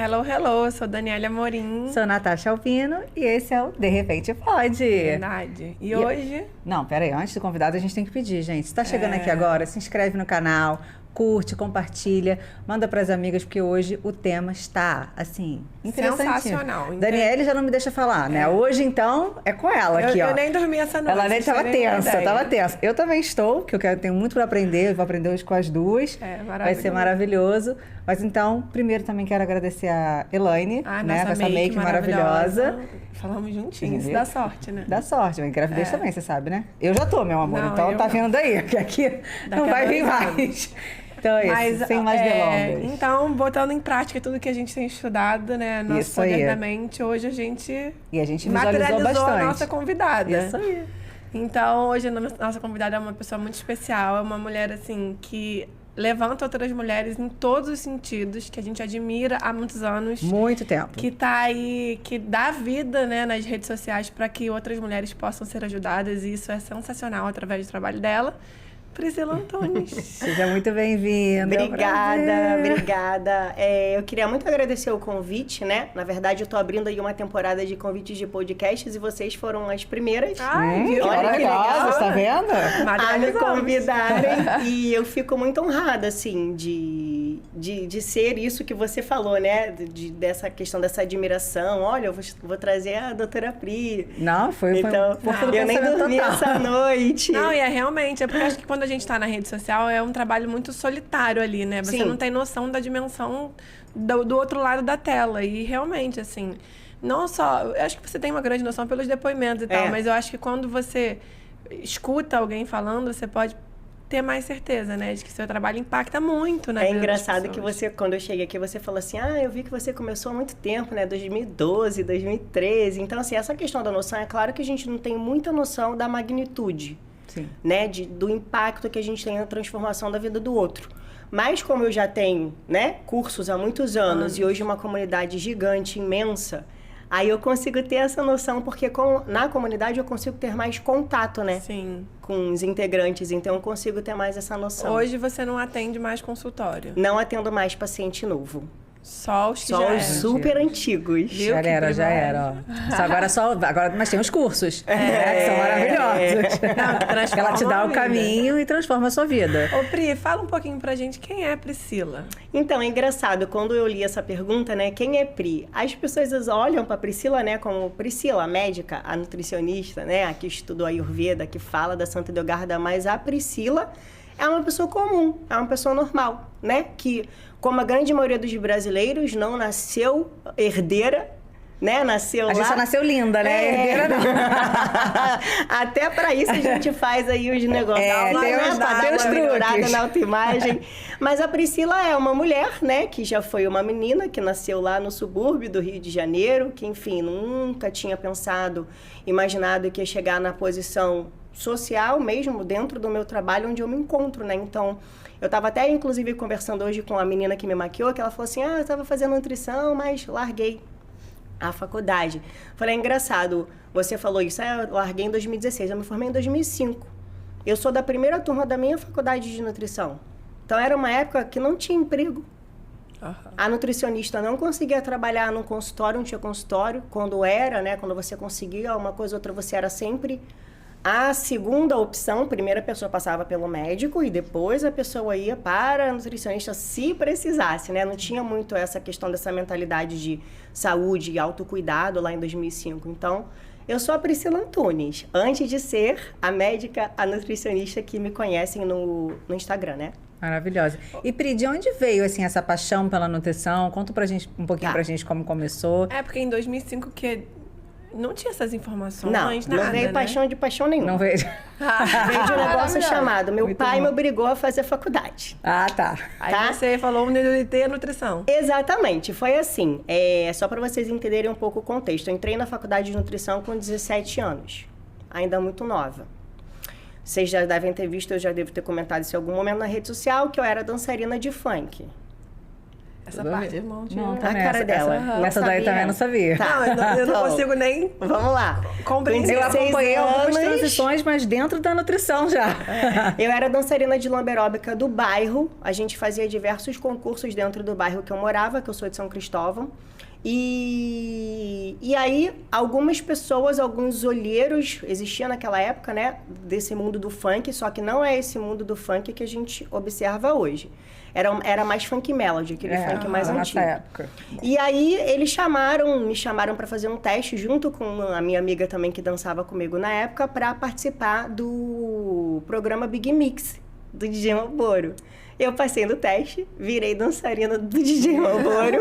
Hello, hello, eu sou Daniela Amorim. Sou Natasha Alpino e esse é o De Repente Pode. Verdade. E hoje... Não, peraí, antes do convidado a gente tem que pedir, gente. Se tá chegando aqui agora, se inscreve no canal, curte, compartilha, manda pras amigas, porque hoje o tema está, assim, interessantíssimo. Sensacional. Daniela já não me deixa falar, né? Hoje, então, é com ela aqui, ó. Eu nem dormi essa noite. Ela nem tava tensa. Eu também estou, porque eu tenho muito para aprender, eu vou aprender hoje com as duas. Vai ser maravilhoso. Mas então, primeiro também quero agradecer a Elaine, né? Com essa make maravilhosa. Falamos juntinhos, isso dá sorte, né? Dá sorte, mas gravidez também, você sabe, né? Eu já tô, meu amor, não, então tá vindo daí, que aqui não vai vir mais. Então é isso, sem mais delongas. Então, botando em prática tudo que a gente tem estudado, né? Nosso poder da mente, hoje a gente... E a gente materializou bastante. A nossa convidada. Isso aí. Então, hoje a nossa convidada é uma pessoa muito especial, é uma mulher, assim, que levanta outras mulheres em todos os sentidos, que a gente admira há muitos anos. Muito tempo. Que tá aí, que dá vida, né, nas redes sociais para que outras mulheres possam ser ajudadas, e isso é sensacional através do trabalho dela. Priscila Antunes. Seja muito bem-vinda. Obrigada. Eu queria muito agradecer o convite, né? Na verdade, eu tô abrindo aí uma temporada de convites de podcasts e vocês foram as primeiras. Olha que legal, você tá vendo? A me convidarem. E eu fico muito honrada, assim, de ser isso que você falou, né? Dessa questão, dessa admiração. Olha, eu vou trazer a doutora Pri. Não, foi eu nem dormi essa noite. Não, e realmente, porque acho que quando a gente tá na rede social, é um trabalho muito solitário ali, né? Você não tem noção da dimensão do outro lado da tela. E realmente, assim, não só... Eu acho que você tem uma grande noção pelos depoimentos e tal, mas eu acho que quando você escuta alguém falando, você pode ter mais certeza, né? De que seu trabalho impacta muito na vida das engraçado que pessoas. quando eu cheguei aqui, você falou assim, eu vi que você começou há muito tempo, né? 2012, 2013. Então, assim, essa questão da noção, é claro que a gente não tem muita noção da magnitude. Sim. Né, do impacto que a gente tem na transformação da vida do outro. Mas como eu já tenho, né, cursos há muitos anos e hoje uma comunidade gigante, imensa, aí eu consigo ter essa noção, porque na comunidade eu consigo ter mais contato, né? Sim. Com os integrantes, então eu consigo ter mais essa noção. Hoje você não atende mais consultório? Não atendo mais paciente novo. Só os que só já os super antigos. Já era, ó. Agora, mas tem os cursos, né, que são maravilhosos. Não, ela te dá o caminho e transforma a sua vida. Ô, Pri, fala um pouquinho pra gente quem é a Priscila. Então, é engraçado, quando eu li essa pergunta, né, quem é Pri? As pessoas olham pra Priscila, né, como Priscila, a médica, a nutricionista, né, a que estudou a Ayurveda, que fala da Santa Delgarda, mas a Priscila é uma pessoa comum, é uma pessoa normal, né, que... Como a grande maioria dos brasileiros, não nasceu herdeira, né? Nasceu lá... A gente só nasceu linda, né? Herdeira não. Até para isso a gente faz aí os negócios. Tem os truques. Na autoimagem. Mas a Priscila é uma mulher, né? Que já foi uma menina, que nasceu lá no subúrbio do Rio de Janeiro, que, enfim, nunca tinha imaginado que ia chegar na posição social mesmo, dentro do meu trabalho, onde eu me encontro, né? Então... Eu estava até, inclusive, conversando hoje com a menina que me maquiou, que ela falou assim, eu estava fazendo nutrição, mas larguei a faculdade. Falei, engraçado, você falou isso, eu larguei em 2016, eu me formei em 2005. Eu sou da primeira turma da minha faculdade de nutrição. Então, era uma época que não tinha emprego. A nutricionista não conseguia trabalhar num consultório, não tinha consultório. Quando era, né, quando você conseguia uma coisa ou outra, você era sempre... A segunda opção, a primeira pessoa passava pelo médico e depois a pessoa ia para a nutricionista se precisasse, né? Não tinha muito essa questão dessa mentalidade de saúde e autocuidado lá em 2005. Então, eu sou a Priscila Antunes, antes de ser a médica, a nutricionista que me conhecem no Instagram, né? Maravilhosa. E Pri, de onde veio, assim, essa paixão pela nutrição? Conta pra gente, um pouquinho pra gente como começou. Porque em 2005 que... Não tinha essas informações, não veio paixão nenhuma. Não veio. Veio de um negócio chamado, meu pai me obrigou a fazer faculdade. Tá. Aí você falou NUT nutrição. Exatamente, foi assim. Só para vocês entenderem um pouco o contexto. Eu entrei na faculdade de nutrição com 17 anos, ainda muito nova. Vocês já devem ter visto, eu já devo ter comentado isso em algum momento na rede social, que eu era dançarina de funk. Essa parte, irmão, não, a cara dela. Essa daí também não sabia. Tá. Não, eu não consigo nem... Vamos lá. Eu acompanhei algumas transições, mas dentro da nutrição já. Eu era dançarina de lamberóbica do bairro. A gente fazia diversos concursos dentro do bairro que eu morava, que eu sou de São Cristóvão. E aí, algumas pessoas, alguns olheiros existiam naquela época, né? Desse mundo do funk, só que não é esse mundo do funk que a gente observa hoje. Era mais funk melody, aquele funk mais antigo. Nessa época. E aí, eles me chamaram para fazer um teste, junto com a minha amiga também, que dançava comigo na época, para participar do programa Big Mix, do DJ Malboro. Eu passei no teste, virei dançarina do DJ Malboro.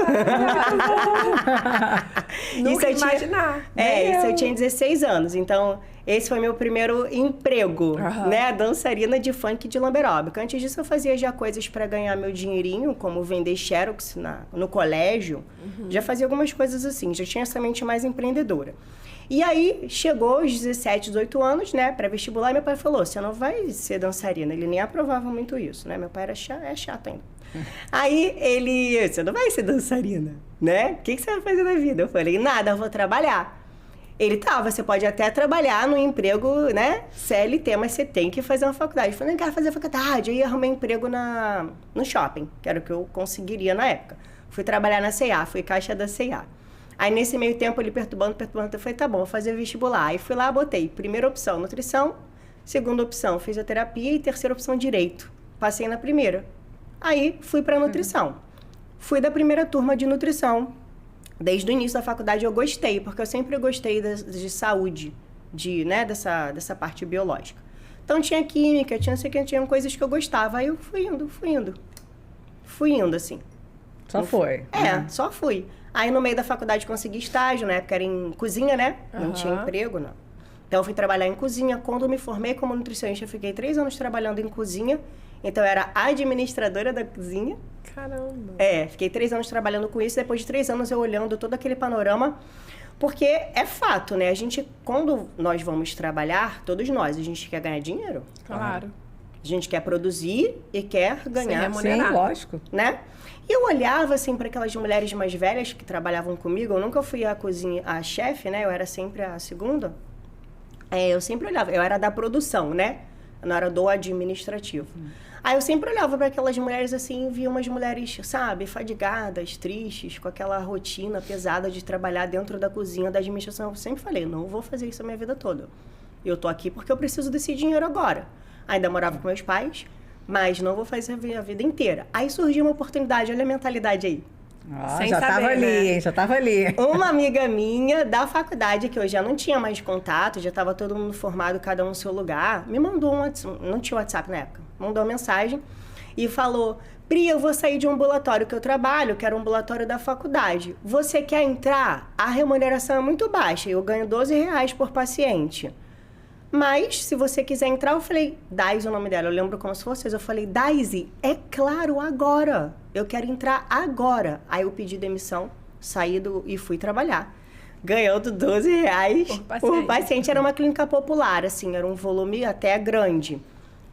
Nunca imaginar. Isso eu tinha 16 anos. Então, esse foi meu primeiro emprego, né? Dançarina de funk de lamberóbica. Antes disso, eu fazia já coisas para ganhar meu dinheirinho, como vender xerox no colégio. Já fazia algumas coisas assim. Já tinha essa mente mais empreendedora. E aí, chegou os 17, 18 anos, né, pré-vestibular, e meu pai falou, você não vai ser dançarina. Ele nem aprovava muito isso, né? Meu pai é chato ainda. Aí, você não vai ser dançarina, né? O que você vai fazer na vida? Eu falei, nada, eu vou trabalhar. Ele, você pode até trabalhar no emprego, né, CLT, mas você tem que fazer uma faculdade. Eu falei, não quero fazer faculdade. Aí, arrumei emprego no shopping, que era o que eu conseguiria na época. Fui trabalhar na C&A, fui caixa da C&A. Aí, nesse meio tempo, ele perturbando, eu falei, tá bom, vou fazer vestibular. Aí, fui lá, botei primeira opção, nutrição, segunda opção, fisioterapia e terceira opção, direito. Passei na primeira. Aí, fui pra nutrição. Fui da primeira turma de nutrição. Desde o início da faculdade, eu gostei, porque eu sempre gostei de saúde, né, dessa parte biológica. Então, tinha química, tinha coisas que eu gostava. Aí, eu fui indo. Fui indo, assim. Só foi. Só fui. Aí, no meio da faculdade, consegui estágio, na época era em cozinha, né? Não tinha emprego, não. Então, eu fui trabalhar em cozinha. Quando eu me formei como nutricionista, eu fiquei 3 anos trabalhando em cozinha. Então, eu era administradora da cozinha. Caramba! Fiquei 3 anos trabalhando com isso. Depois de 3 anos, eu olhando todo aquele panorama. Porque é fato, né? Quando nós vamos trabalhar, todos nós, a gente quer ganhar dinheiro. Claro. A gente quer produzir e quer ganhar. Sim, lógico. Né? E eu olhava, assim, para aquelas mulheres mais velhas que trabalhavam comigo. Eu nunca fui a chefe, né? Eu era sempre a segunda. Eu sempre olhava. Eu era da produção, né? Eu não era do administrativo. Aí eu sempre olhava para aquelas mulheres, assim, e via umas mulheres, sabe? Fadigadas, tristes, com aquela rotina pesada de trabalhar dentro da cozinha da administração. Eu sempre falei, não vou fazer isso a minha vida toda. Eu tô aqui porque eu preciso desse dinheiro agora. Ainda morava com meus pais, mas não vou fazer a vida inteira. Aí surgiu uma oportunidade, olha a mentalidade aí. Já tava ali, hein? Já tava ali. Uma amiga minha da faculdade, que eu já não tinha mais contato, já tava todo mundo formado, cada um no seu lugar, me mandou não tinha WhatsApp na época, mandou uma mensagem e falou, Pri, eu vou sair de um ambulatório que eu trabalho, que era um ambulatório da faculdade. Você quer entrar? A remuneração é muito baixa, eu ganho R$12 por paciente. Mas, se você quiser entrar, eu falei, Daisy, o nome dela, eu lembro como se fosse, eu falei, Daisy, é claro, agora. Eu quero entrar agora. Aí eu pedi demissão, saí e fui trabalhar. Ganhando R$12 por paciente. Era uma clínica popular, assim, era um volume até grande.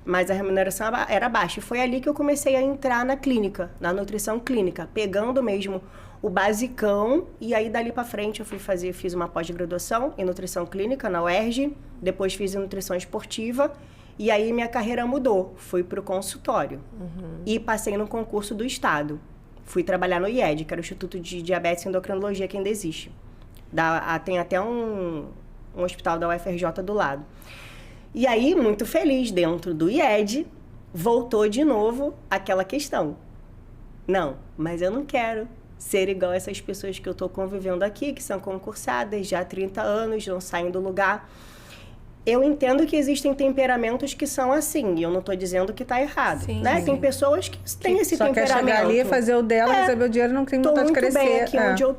Mas a remuneração era baixa. E foi ali que eu comecei a entrar na clínica, na nutrição clínica, pegando mesmo o basicão, e aí dali pra frente eu fiz uma pós-graduação em nutrição clínica na UERJ, depois fiz em nutrição esportiva, e aí minha carreira mudou, fui pro consultório e passei no concurso do estado. Fui trabalhar no IED, que era o Instituto de Diabetes e Endocrinologia, que ainda existe. Tem até um hospital da UFRJ do lado. E aí, muito feliz, dentro do IED, voltou de novo aquela questão. Não, mas eu não quero ser igual a essas pessoas que eu estou convivendo aqui, que são concursadas já há 30 anos, não saem do lugar. Eu entendo que existem temperamentos que são assim, e eu não estou dizendo que está errado, sim, né? Sim. Tem pessoas que têm esse temperamento. Só quer chegar ali, fazer o dela, receber o dinheiro, não tem vontade de crescer. Estou muito bem aqui onde eu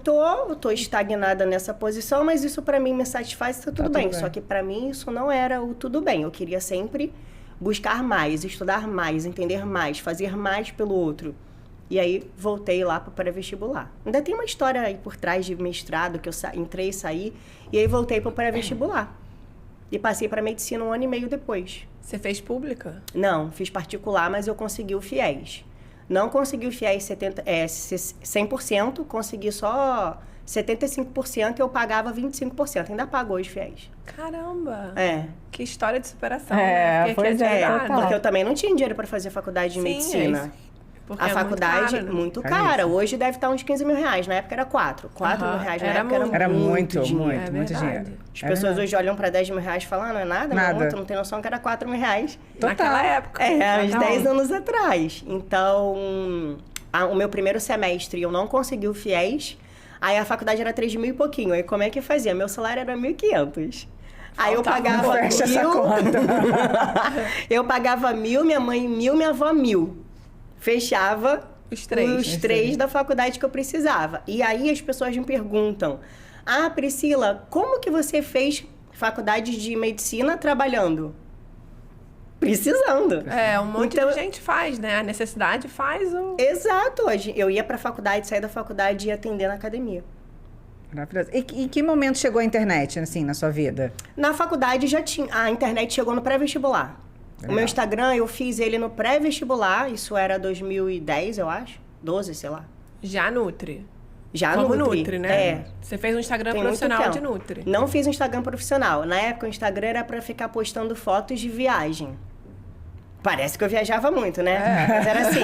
estou estagnada nessa posição, mas isso para mim me satisfaz, está tudo bem. Só que para mim isso não era o tudo bem. Eu queria sempre buscar mais, estudar mais, entender mais, fazer mais pelo outro. E aí, voltei lá para o pré-vestibular. Ainda tem uma história aí por trás de mestrado, que eu entrei e saí, e aí voltei para o pré-vestibular. E passei para medicina 1 ano e meio depois. Você fez pública? Não, fiz particular, mas eu consegui o FIES. Não consegui o FIES 100%, consegui só 75%, eu pagava 25%. Ainda pago hoje FIES. Caramba! É. Que história de superação, né? Pois é. Porque eu também não tinha dinheiro para fazer faculdade de medicina. A faculdade muito cara. Hoje deve estar uns 15 mil reais. Na época era 4 mil reais na época era muito dinheiro. muito dinheiro. As pessoas hoje olham para 10 mil reais e falam, não é nada. Tu não tem noção que era 4 mil reais. Naquela época. Uns 10 anos atrás. Então, o meu primeiro semestre eu não consegui o FIES. Aí a faculdade era 3 mil e pouquinho. Aí como é que fazia? Meu salário era 1.500. Aí eu pagava fecha essa conta. Eu pagava 1.000, minha mãe 1.000, minha avó 1.000. Fechava os três da faculdade que eu precisava. E aí as pessoas me perguntam, Priscila, como que você fez faculdade de medicina trabalhando? Precisando. Um monte de gente faz, né? A necessidade faz o... Exato. Hoje eu ia pra faculdade, saía da faculdade e ia atender na academia. Maravilhoso. E em que momento chegou a internet, assim, na sua vida? Na faculdade já tinha... A internet chegou no pré-vestibular. Legal. O meu Instagram, eu fiz ele no pré-vestibular. Isso era 2010, eu acho. 12, sei lá. Já Nutri. Como Nutri, né? Você fez um Instagram profissional de Nutri. Não fiz um Instagram profissional. Na época, o Instagram era pra ficar postando fotos de viagem. Parece que eu viajava muito, né? Mas era assim,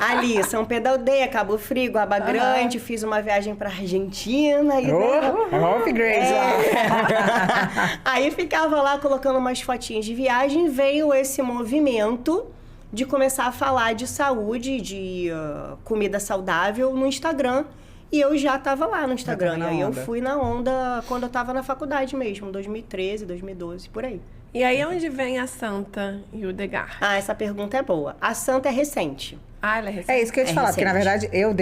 ali, São Pedro da Aldeia, Cabo Frio, Guaba Grande, fiz uma viagem pra Argentina. Upgrade lá. Aí ficava lá colocando umas fotinhas de viagem, veio esse movimento de começar a falar de saúde, de comida saudável no Instagram. E eu já tava lá no Instagram. E aí eu fui na onda quando eu tava na faculdade mesmo, 2013, 2012, por aí. E aí, onde vem a Santa e o Degar? Essa pergunta é boa. A Santa é recente. Ela é recente? É isso que eu ia te falar, porque na verdade eu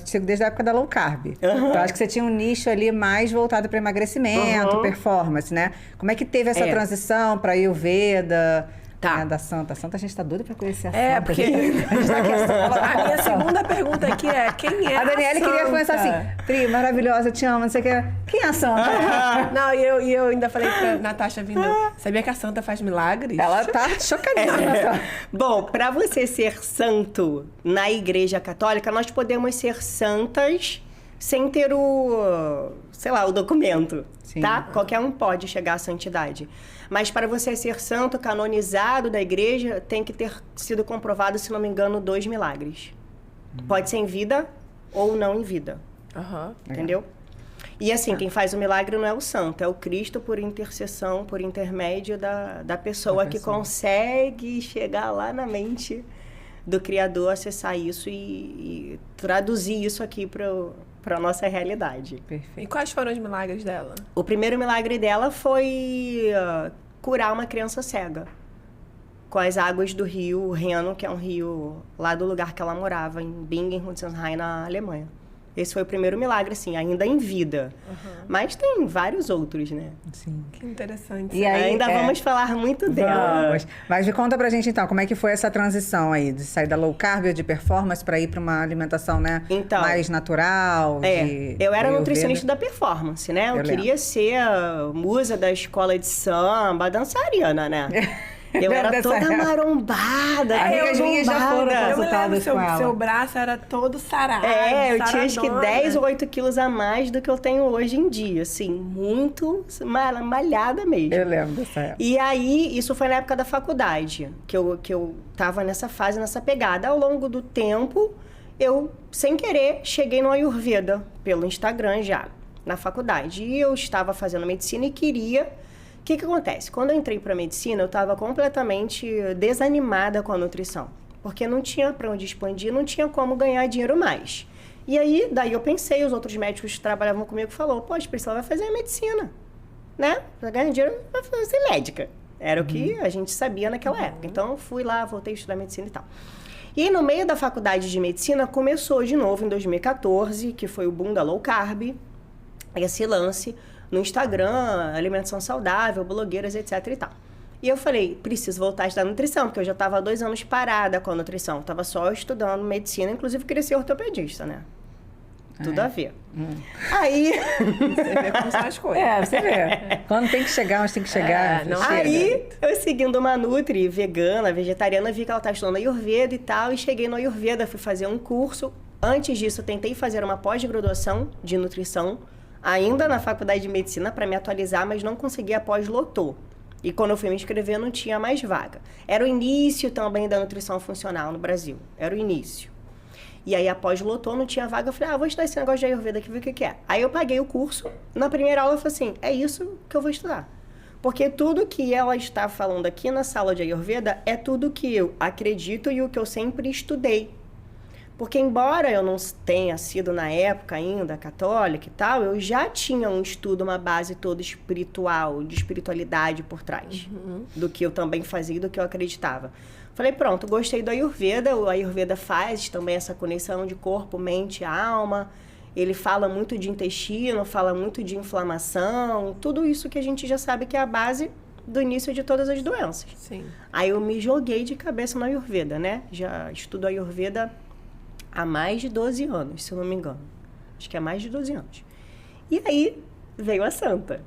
sigo desde a época da low carb. Então acho que você tinha um nicho ali mais voltado para emagrecimento, performance, né? Como é que teve essa transição para Ayurveda? Tá. Da Santa. A Santa, a gente tá doida pra conhecer a Santa. Porque... A minha segunda pergunta aqui é, quem é a Daniele Santa? queria começar assim, Pri, maravilhosa, te amo, não sei o que. Quem é a Santa? Não, e eu ainda falei pra Natasha vindo, sabia que a Santa faz milagres? Ela tá chocadíssima. Bom, pra você ser santo na Igreja Católica, nós podemos ser santas sem ter o documento, tá? Qualquer um pode chegar à santidade. Mas para você ser santo, canonizado da igreja, tem que ter sido comprovado, se não me engano, 2 milagres. Pode ser em vida ou não em vida. Entendeu? E assim, quem faz o milagre não é o santo, é o Cristo por intercessão, por intermédio da pessoa que consegue chegar lá na mente do Criador, acessar isso e traduzir isso aqui para a nossa realidade. Perfeito. E quais foram os milagres dela? O primeiro milagre dela foi curar uma criança cega com as águas do rio Reno, que é um rio lá do lugar que ela morava, em Bingen, Rudolfsheim, na Alemanha. Esse foi o primeiro milagre, assim, ainda em vida. Mas tem vários outros, né? Sim. Que interessante. E ainda vamos falar muito dela. Vamos. Mas me conta pra gente, então, como é que foi essa transição aí? De sair da low carb, de performance, pra ir pra uma alimentação, né? Então, mais natural? Eu era nutricionista da performance, né? Eu queria ser a musa da escola de samba, dançarina, né? Eu era toda marombada. Amigas minhas já foram consultadas com ela. Seu braço era todo sarado. Eu tinha acho que 10 ou 8 quilos a mais do que eu tenho hoje em dia. Assim, muito malhada mesmo. Eu lembro dessa época. E aí, isso foi na época da faculdade, que eu tava nessa fase, nessa pegada. Ao longo do tempo, eu, sem querer, cheguei no Ayurveda, pelo Instagram já, na faculdade. E eu estava fazendo medicina e queria... O que acontece? Quando eu entrei para medicina, eu estava completamente desanimada com a nutrição. Porque não tinha para onde expandir, não tinha como ganhar dinheiro mais. E aí, daí eu pensei, os outros médicos que trabalhavam comigo falaram, Priscila vai fazer medicina, né? Para ganhar dinheiro, vai ser médica. Era o que a gente sabia naquela época. Então, fui lá, voltei a estudar medicina e tal. E no meio da faculdade de medicina, começou de novo em 2014, que foi o boom da low carb, esse lance... no Instagram, alimentação saudável, blogueiras, etc e tal. E eu falei, preciso voltar a estudar nutrição, porque eu já estava há 2 anos parada com a nutrição. Estava só estudando medicina, inclusive queria ser ortopedista, né? Tudo a ver. Aí... Você vê como são as coisas. Você vê. Quando tem que chegar, mas tem que chegar. Aí, eu seguindo uma nutri vegana, vegetariana, vi que ela estava estudando Ayurveda e tal, e cheguei no Ayurveda, fui fazer um curso. Antes disso, eu tentei fazer uma pós-graduação de nutrição, ainda na faculdade de medicina, para me atualizar, mas não consegui, a pós lotou. E quando eu fui me inscrever, não tinha mais vaga. Era o início também da nutrição funcional no Brasil. Era o início. E aí, após lotou, não tinha vaga. Eu falei, vou estudar esse negócio de Ayurveda aqui, ver o que é. Aí eu paguei o curso. Na primeira aula, eu falei assim, é isso que eu vou estudar. Porque tudo que ela está falando aqui na sala de Ayurveda é tudo que eu acredito e o que eu sempre estudei. Porque embora eu não tenha sido na época ainda católica e tal, eu já tinha um estudo, uma base toda espiritual, de espiritualidade por trás. Do que eu também fazia e do que eu acreditava. Falei, pronto, gostei do Ayurveda. O Ayurveda faz também essa conexão de corpo, mente, alma. Ele fala muito de intestino, fala muito de inflamação. Tudo isso que a gente já sabe que é a base do início de todas as doenças. Sim. Aí eu me joguei de cabeça no Ayurveda, né? Já estudo Ayurveda há mais de 12 anos, se eu não me engano. Acho que é mais de 12 anos. E aí veio a Santa.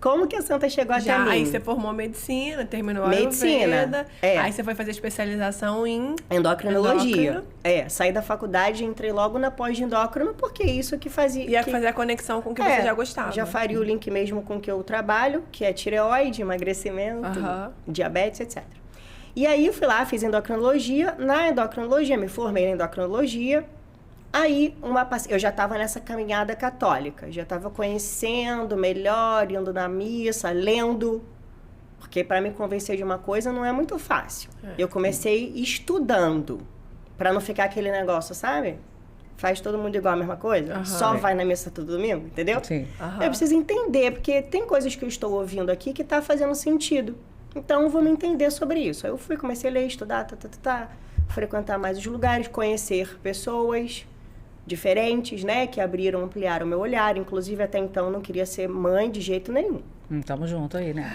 Como que a Santa chegou até mim? Aí você formou medicina, terminou a Ayurveda. Aí você foi fazer especialização em... endocrinologia. Saí da faculdade e entrei logo na pós de endócrino, porque é isso que fazia... Ia fazer a conexão com o que você já gostava. Já faria o link mesmo com o que eu trabalho, que é tireoide, emagrecimento, diabetes, etc. E aí eu fui lá, fiz endocrinologia. Na endocrinologia, me formei na endocrinologia. Aí, eu já estava nessa caminhada católica. Já estava conhecendo melhor, indo na missa, lendo. Porque para me convencer de uma coisa não é muito fácil. Eu comecei estudando. Para não ficar aquele negócio, sabe? Faz todo mundo igual a mesma coisa? Só vai na missa todo domingo, entendeu? Sim. Eu preciso entender, porque tem coisas que eu estou ouvindo aqui que tá fazendo sentido. Então, vamos entender sobre isso. Aí eu fui, comecei a ler, estudar, frequentar mais os lugares, conhecer pessoas diferentes, né? Que ampliaram o meu olhar. Inclusive, até então, não queria ser mãe de jeito nenhum. Tamo junto aí, né?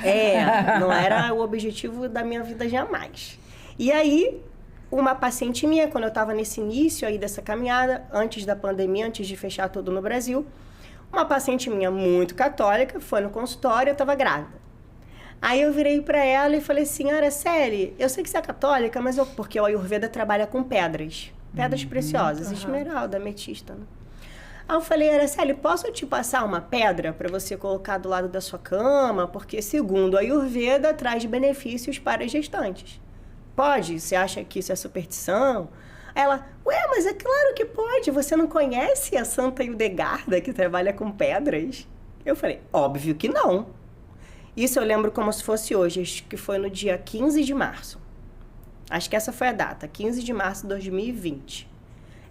Não era o objetivo da minha vida jamais. E aí, uma paciente minha, quando eu estava nesse início aí dessa caminhada, antes da pandemia, antes de fechar tudo no Brasil, uma paciente minha muito católica foi no consultório, eu estava grávida. Aí eu virei para ela e falei assim, Araceli, eu sei que você é católica, mas porque o Ayurveda trabalha com pedras preciosas, esmeralda, ametista, né? Aí eu falei, Araceli, posso te passar uma pedra para você colocar do lado da sua cama? Porque segundo o Ayurveda traz benefícios para as gestantes. Pode? Você acha que isso é superstição? Ela, mas é claro que pode, você não conhece a Santa Hildegarda que trabalha com pedras? Eu falei, óbvio que não. Isso eu lembro como se fosse hoje, acho que foi no dia 15 de março. Acho que essa foi a data, 15 de março de 2020.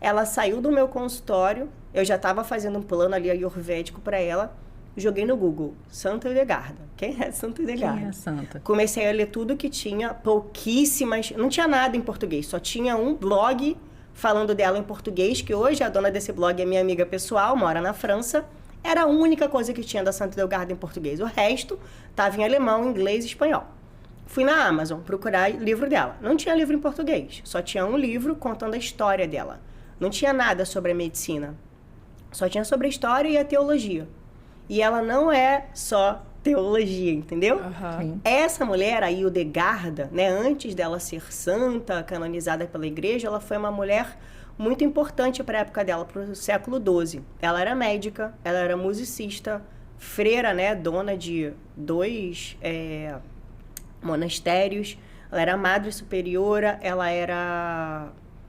Ela saiu do meu consultório, eu já estava fazendo um plano ali ayurvédico para ela, joguei no Google, Santa Hildegarda. Quem é Santa Hildegarda? Quem é Santa? Comecei a ler tudo que tinha, pouquíssimas, não tinha nada em português, só tinha um blog falando dela em português, que hoje a dona desse blog é minha amiga pessoal, mora na França. Era a única coisa que tinha da Santa Hildegarda em português. O resto estava em alemão, inglês e espanhol. Fui na Amazon procurar livro dela. Não tinha livro em português. Só tinha um livro contando a história dela. Não tinha nada sobre a medicina. Só tinha sobre a história e a teologia. E ela não é só teologia, entendeu? Essa mulher, a Hildegarda, né, antes dela ser santa, canonizada pela igreja, ela foi uma mulher muito importante para a época dela, para o século XII. Ela era médica, ela era musicista, freira, né, dona de 2 monastérios. Ela era madre superiora, ela era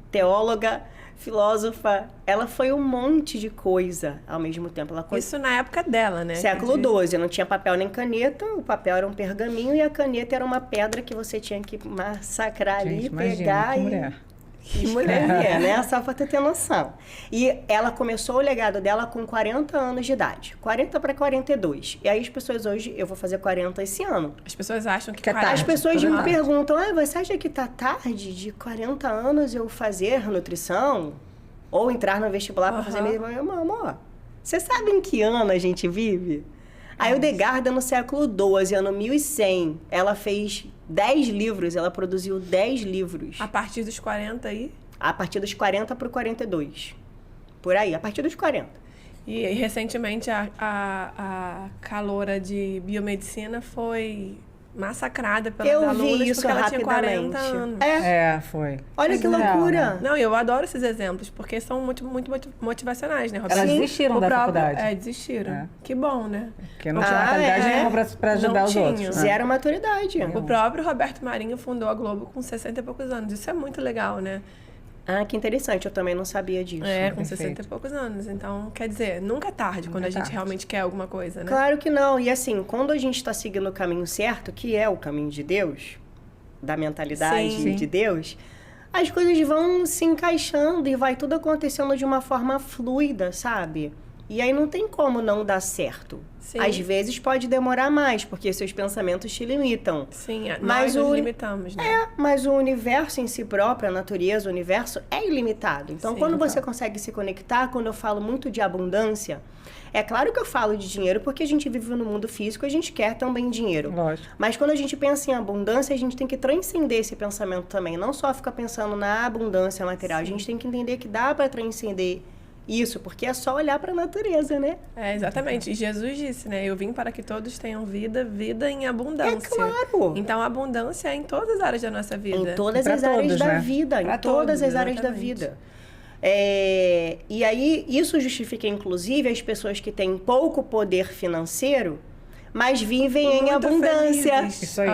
teóloga, filósofa. Ela foi um monte de coisa ao mesmo tempo. Isso na época dela, né? Século XII. Não tinha papel nem caneta. O papel era um pergaminho e a caneta era uma pedra que você tinha que massacrar ali, pegar que mulher. Que mulher, né? Só pra ter noção. E ela começou o legado dela com 40 anos de idade. 40 para 42. E aí as pessoas hoje... Eu vou fazer 40 esse ano. As pessoas acham que é tarde. As pessoas me perguntam, você acha que tá tarde de 40 anos eu fazer nutrição? Ou entrar no vestibular para fazer mesmo? Amor, você sabe em que ano a gente vive? A Hildegarda, no século XII, ano 1100, ela fez 10 livros, ela produziu 10 livros. A partir dos 40 aí? A partir dos 40 para o 42. Por aí, a partir dos 40. E recentemente a caloura de biomedicina foi massacrada pelas alunas porque ela tinha 40 anos. Foi. Olha que loucura. Não, eu adoro esses exemplos, porque são muito motivacionais, né, Roberto? Elas desistiram da faculdade. Desistiram. Que bom, né? Porque não tinha maturidade nenhuma pra ajudar os outros. Zero maturidade. O próprio Roberto Marinho fundou a Globo com 60 e poucos anos. Isso é muito legal, né? Ah, que interessante. Eu também não sabia disso. Com 60 e poucos anos. Então, quer dizer, nunca é tarde quando a gente realmente quer alguma coisa, né? Claro que não. E assim, quando a gente está seguindo o caminho certo, que é o caminho de Deus, da mentalidade de Deus, as coisas vão se encaixando e vai tudo acontecendo de uma forma fluida, sabe? E aí não tem como não dar certo. Sim. Às vezes pode demorar mais, porque seus pensamentos te limitam. Sim, nós nos limitamos, né? Mas o universo em si próprio, a natureza, o universo é ilimitado. Então, quando você consegue se conectar, quando eu falo muito de abundância, é claro que eu falo de dinheiro porque a gente vive no mundo físico e a gente quer também dinheiro. Lógico. Mas quando a gente pensa em abundância, a gente tem que transcender esse pensamento também. Não só ficar pensando na abundância material. A gente tem que entender que dá para transcender isso, porque é só olhar para a natureza, né? Exatamente. E Jesus disse, né? Eu vim para que todos tenham vida em abundância. É claro. Então, a abundância é em todas as áreas da nossa vida. Em todas as áreas da vida. Pra em todas todos, as áreas da vida. E aí, isso justifica, inclusive, as pessoas que têm pouco poder financeiro, mas vivem em abundância. Felizes. Isso aí.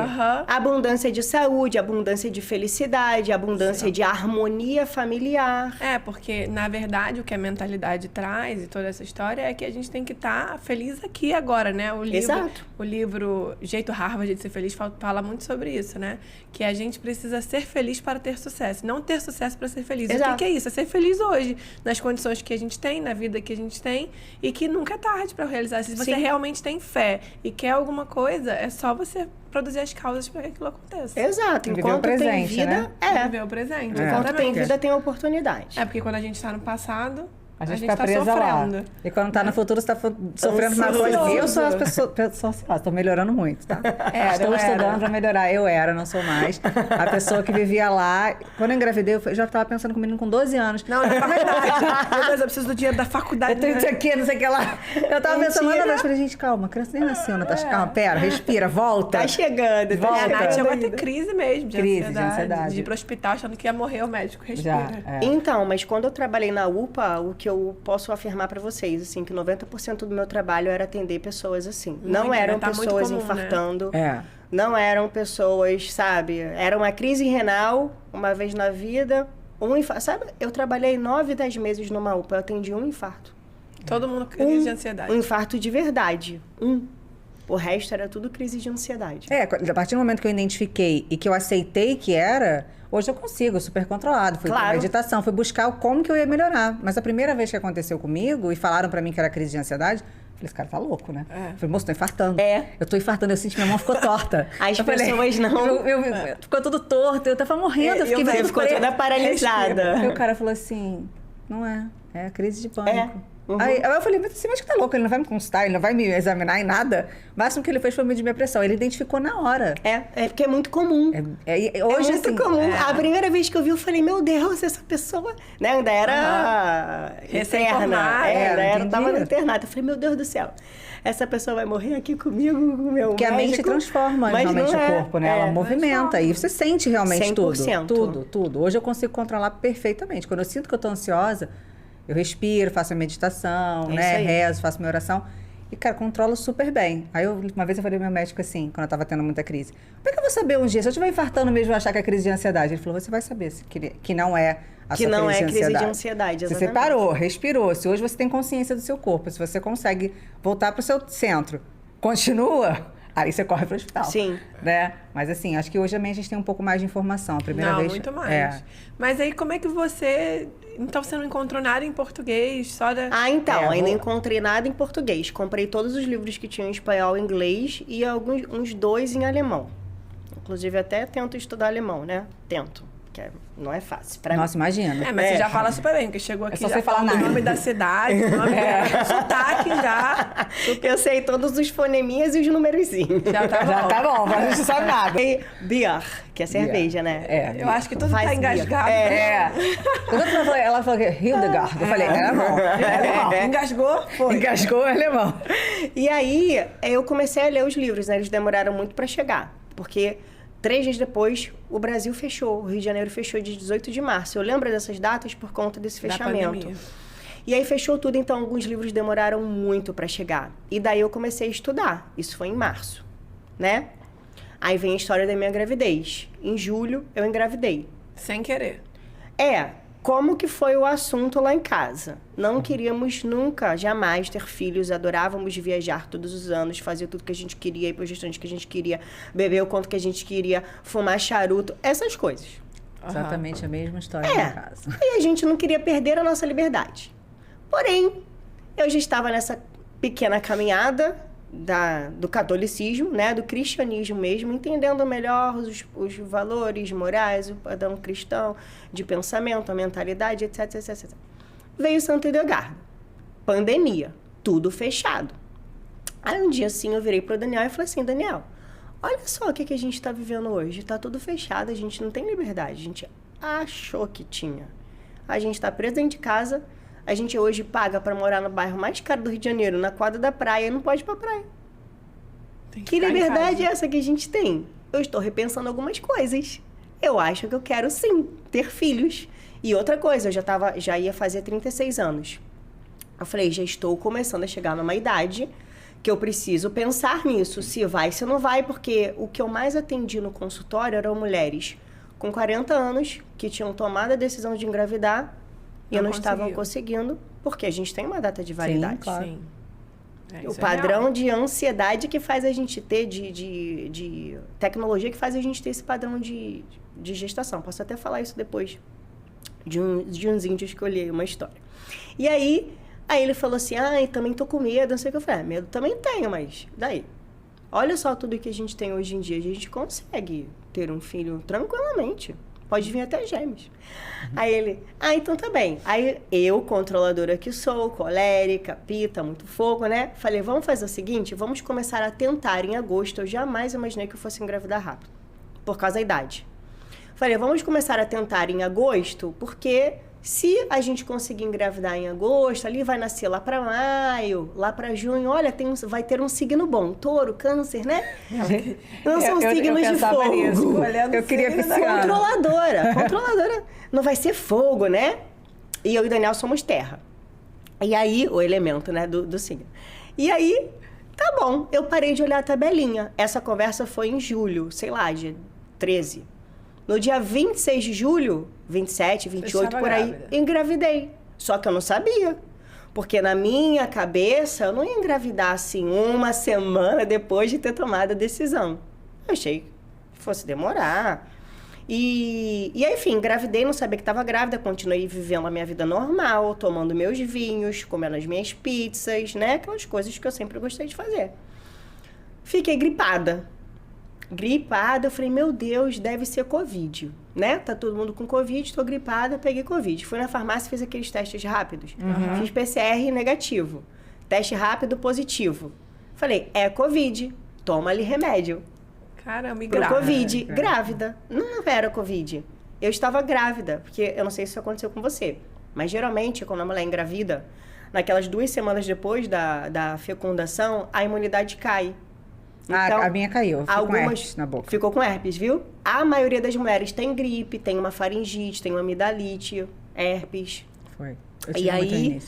Abundância de saúde, abundância de felicidade, abundância de harmonia familiar. Porque, na verdade, o que a mentalidade traz e toda essa história é que a gente tem que estar feliz aqui agora, né? Exato. O livro Jeito Harvard de Ser Feliz fala muito sobre isso, né? Que a gente precisa ser feliz para ter sucesso, não ter sucesso para ser feliz. Exato. O que é isso? É ser feliz hoje, nas condições que a gente tem, na vida que a gente tem, e que nunca é tarde para realizar. Se você realmente tem fé e quer alguma coisa, é só você produzir as causas para que aquilo aconteça. Exato. Enquanto presente, tem vida, né? Viver o presente. Enquanto tem vida, tem oportunidade. Porque quando a gente está no passado, a gente tá presa sofrendo. lá. E quando tá no futuro, você tá sofrendo uma coisa. Eu sou as pessoas tô melhorando muito, tá? Estou estudando pra melhorar. Eu não sou mais. A pessoa que vivia lá. Quando eu engravidei, eu já tava pensando com um menino com 12 anos. Não, na faculdade. Meu Deus, eu preciso do dinheiro da faculdade. Eu tenho isso aqui, não sei o que lá. Eu tava pensando uma vez, falei, gente, calma, a criança nem nasceu, Natasha. Calma, pera, respira, volta. Tá chegando, volta. A Nath chegou a ter crise mesmo de ansiedade. De ir pro hospital achando que ia morrer, o médico respira. Então, mas quando eu trabalhei na UPA, o que eu posso afirmar para vocês, assim, que 90% do meu trabalho era atender pessoas assim. Não eram pessoas infartando, não eram pessoas, sabe? Era uma crise renal, uma vez na vida, um infarto. Sabe, eu trabalhei 9, 10 meses numa UPA, eu atendi um infarto. Todo mundo com crise de ansiedade. Um infarto de verdade. O resto era tudo crise de ansiedade. A partir do momento que eu identifiquei e que eu aceitei que era, hoje eu consigo, super controlado. Fui pra meditação, fui buscar como que eu ia melhorar. Mas a primeira vez que aconteceu comigo e falaram pra mim que era crise de ansiedade, eu falei, esse cara tá louco, né? Eu falei, moço, tô infartando. Eu tô infartando, eu senti minha mão ficou torta. As pessoas não... Ficou tudo torto, eu tava morrendo, eu fiquei Você ficou toda paralisada. Aí o cara falou assim, não é crise de pânico. Aí eu falei, mas você acha que tá louco? Ele não vai me consultar, ele não vai me examinar em nada? O máximo que ele fez foi medir minha pressão. Ele identificou na hora. Porque é muito comum. Hoje, muito comum. A primeira vez que eu vi, eu falei, meu Deus, essa pessoa... Né? Ainda era interna. Tava no internato. Eu falei, meu Deus do céu. Essa pessoa vai morrer aqui comigo, com o meu Porque médico. a mente transforma realmente o corpo, né? Ela movimenta. E você sente realmente 100%. tudo. Hoje eu consigo controlar perfeitamente. Quando eu sinto que eu tô ansiosa... Eu respiro, faço a meditação, rezo, faço minha oração. E, cara, controlo super bem. Aí, uma vez eu falei ao meu médico assim, quando eu tava tendo muita crise. Como é que eu vou saber um dia? Se eu estiver infartando mesmo e achar que é crise de ansiedade. Ele falou, você vai saber que não é a sua crise de ansiedade. Que não é crise de ansiedade, exatamente. Você parou, respirou. Se hoje você tem consciência do seu corpo, se você consegue voltar pro seu centro, continua... Aí você corre pro hospital. Sim. Né? Mas assim, acho que hoje também a gente tem um pouco mais de informação. A primeira vez... muito mais. Mas aí como é que você... Então você não encontrou nada em português? Só da... Ainda encontrei nada em português. Comprei todos os livros que tinham em espanhol e inglês e uns 2 em alemão. Inclusive até tento estudar alemão, né? Tento. que não é fácil pra Nossa, mim. Imagina. Mas você já fala super bem, que chegou aqui, só já sei falar o nome da cidade, o nome do sotaque já. Eu sei todos os foneminhas e os numerozinhos. Já tá bom, mas a gente sabe nada. E beer, que é cerveja, né? Eu acho que tudo Faz tá engasgado. Quando ela falou que Hildegard, eu falei, é alemão. Engasgou, foi. Engasgou, é alemão. E aí, eu comecei a ler os livros, né? Eles demoraram muito pra chegar, porque 3 dias depois, o Brasil fechou. O Rio de Janeiro fechou dia 18 de março. Eu lembro dessas datas por conta desse fechamento. E aí fechou tudo, então alguns livros demoraram muito para chegar. E daí eu comecei a estudar. Isso foi em março, né? Aí vem a história da minha gravidez. Em julho, eu engravidei. Sem querer. Como que foi o assunto lá em casa? Não queríamos nunca, jamais ter filhos. Adorávamos viajar todos os anos, fazer tudo que a gente queria, ir para os restaurantes que a gente queria, beber o quanto que a gente queria, fumar charuto, essas coisas. Exatamente a mesma história lá em casa. E a gente não queria perder a nossa liberdade. Porém, eu já estava nessa pequena caminhada do catolicismo, né, do cristianismo mesmo, entendendo melhor os valores morais, o padrão cristão, de pensamento, a mentalidade, etc, etc, etc. Veio Santo Hildegard. Pandemia. Tudo fechado. Aí um dia assim eu virei pro Daniel e falei assim, Daniel, olha só o que a gente está vivendo hoje. Tá tudo fechado, a gente não tem liberdade. A gente achou que tinha. A gente está preso dentro de casa. A gente hoje paga para morar no bairro mais caro do Rio de Janeiro, na quadra da praia, e não pode ir pra praia. Que liberdade é essa que a gente tem? Eu estou repensando algumas coisas. Eu acho que eu quero, sim, ter filhos. E outra coisa, eu já ia fazer 36 anos. Eu falei, já estou começando a chegar numa idade que eu preciso pensar nisso, se vai, se não vai, porque o que eu mais atendi no consultório eram mulheres com 40 anos que tinham tomado a decisão de engravidar e não estavam conseguindo, porque a gente tem uma data de validade. Sim, claro. Sim. O padrão de ansiedade que faz a gente ter, de tecnologia que faz a gente ter esse padrão de gestação. Posso até falar isso depois de uns índios que eu olhei uma história. E aí ele falou assim, também tô com medo, não sei o que. Eu falei, medo também tenho, mas daí? Olha só tudo que a gente tem hoje em dia. A gente consegue ter um filho tranquilamente. Pode vir até gêmeos. Aí ele, então tá bem. Aí eu, controladora que sou, colérica, pita, muito fogo, né? Falei, vamos fazer o seguinte, vamos começar a tentar em agosto. Eu jamais imaginei que eu fosse engravidar rápido, por causa da idade. Falei, vamos começar a tentar em agosto, porque se a gente conseguir engravidar em agosto, ali vai nascer lá para maio, lá para junho, olha, vai ter um signo bom, touro, câncer, né? Não são signos de fogo. Nisso, eu queria piscinar. Controladora. Não vai ser fogo, né? E eu e o Daniel somos terra. E aí, o elemento, né, do signo. E aí, tá bom, eu parei de olhar a tabelinha. Essa conversa foi em julho, sei lá, dia 13. No dia 26 de julho, 27, 28, por aí, engravidei. Só que eu não sabia. Porque na minha cabeça, eu não ia engravidar assim uma semana depois de ter tomado a decisão. Eu achei que fosse demorar. E enfim, engravidei, não sabia que estava grávida. Continuei vivendo a minha vida normal, tomando meus vinhos, comendo as minhas pizzas, né? Aquelas coisas que eu sempre gostei de fazer. Fiquei gripada, eu falei, meu Deus, deve ser Covid, né? Tá todo mundo com Covid, tô gripada, peguei Covid. Fui na farmácia, fiz aqueles testes rápidos. Fiz PCR negativo. Teste rápido positivo. Falei, é Covid, toma ali remédio. Caramba, e grávida. Covid, grávida. Não era Covid. Eu estava grávida, porque eu não sei se isso aconteceu com você, mas geralmente, quando a mulher engravida, naquelas 2 semanas depois da fecundação, a imunidade cai. Então, a minha caiu, ficou com herpes na boca. Ficou com herpes, viu? A maioria das mulheres tem gripe, tem uma faringite, tem uma amidalite, herpes. Foi. E aí,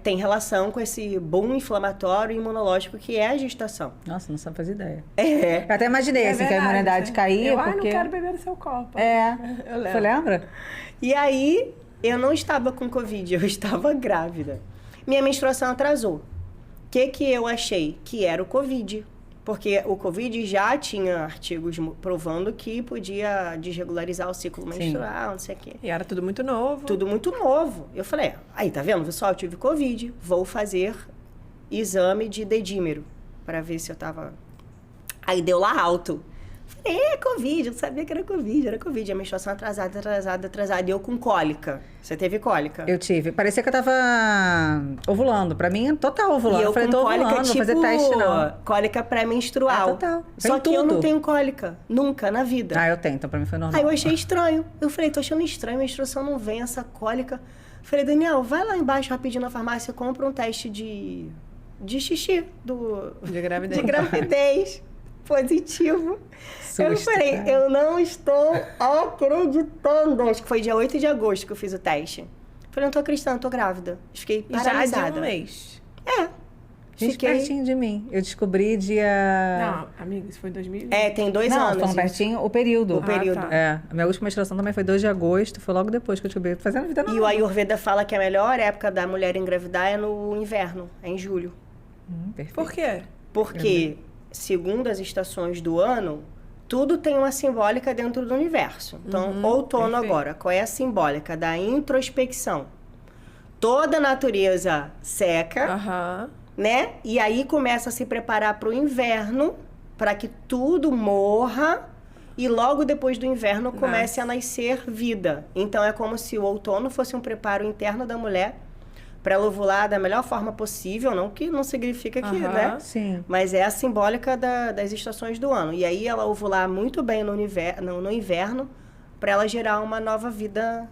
tem relação com esse boom inflamatório e imunológico que é a gestação. Nossa, não sabe fazer ideia. Eu até imaginei, assim, que a imunidade caía, porque... não quero beber no seu copo. Eu lembro. Você lembra? E aí, eu não estava com Covid, eu estava grávida. Minha menstruação atrasou. O que eu achei? Que era o Covid. Porque o Covid já tinha artigos provando que podia desregularizar o ciclo menstrual, não sei o quê. E era tudo muito novo. Tudo muito novo. Eu falei, aí, tá vendo, pessoal? Eu tive Covid. Vou fazer exame de dedímero para ver se eu tava... Aí deu lá alto. Falei, é Covid, eu sabia que era Covid. A menstruação atrasada. E eu com cólica. Você teve cólica? Eu tive. Parecia que eu tava ovulando. Pra mim, total ovulando. E eu falei, com tô cólica, ovulando, tipo, vou fazer teste, não. Cólica pré-menstrual. Total. Só que eu não tenho cólica. Nunca, na vida. Eu tenho. Então pra mim foi normal. Aí eu achei estranho. Eu falei, tô achando estranho, a menstruação não vem, essa cólica. Falei, Daniel, vai lá embaixo rapidinho na farmácia e compra um teste de xixi. De gravidez. De gravidez. Positivo. Susto, eu falei, cara. eu não estou acreditando. Acho que foi dia 8 de agosto que eu fiz o teste. Falei, não tô acreditando, tô grávida. Fiquei paralisada. Já de um mês. Gente, pertinho de mim. Eu descobri dia... Não, amiga, isso foi 2020. Tem 2 anos. Não, falando pertinho, o período. O período. Tá. A minha última menstruação também foi 2 de agosto. Foi logo depois que eu descobri. Fazendo vida normal. E o Ayurveda fala que a melhor época da mulher engravidar é no inverno. É em julho. Perfeito. Por quê? Porque, segundo as estações do ano, tudo tem uma simbólica dentro do universo. Então, outono agora, qual é a simbólica? Da introspecção. Toda a natureza seca, né? E aí começa a se preparar para o inverno, para que tudo morra e logo depois do inverno comece a nascer vida. Então, é como se o outono fosse um preparo interno da mulher para ela ovular da melhor forma possível, não que não significa que, né? Sim. Mas é a simbólica das estações do ano. E aí ela ovular muito bem no inverno, para ela gerar uma nova vida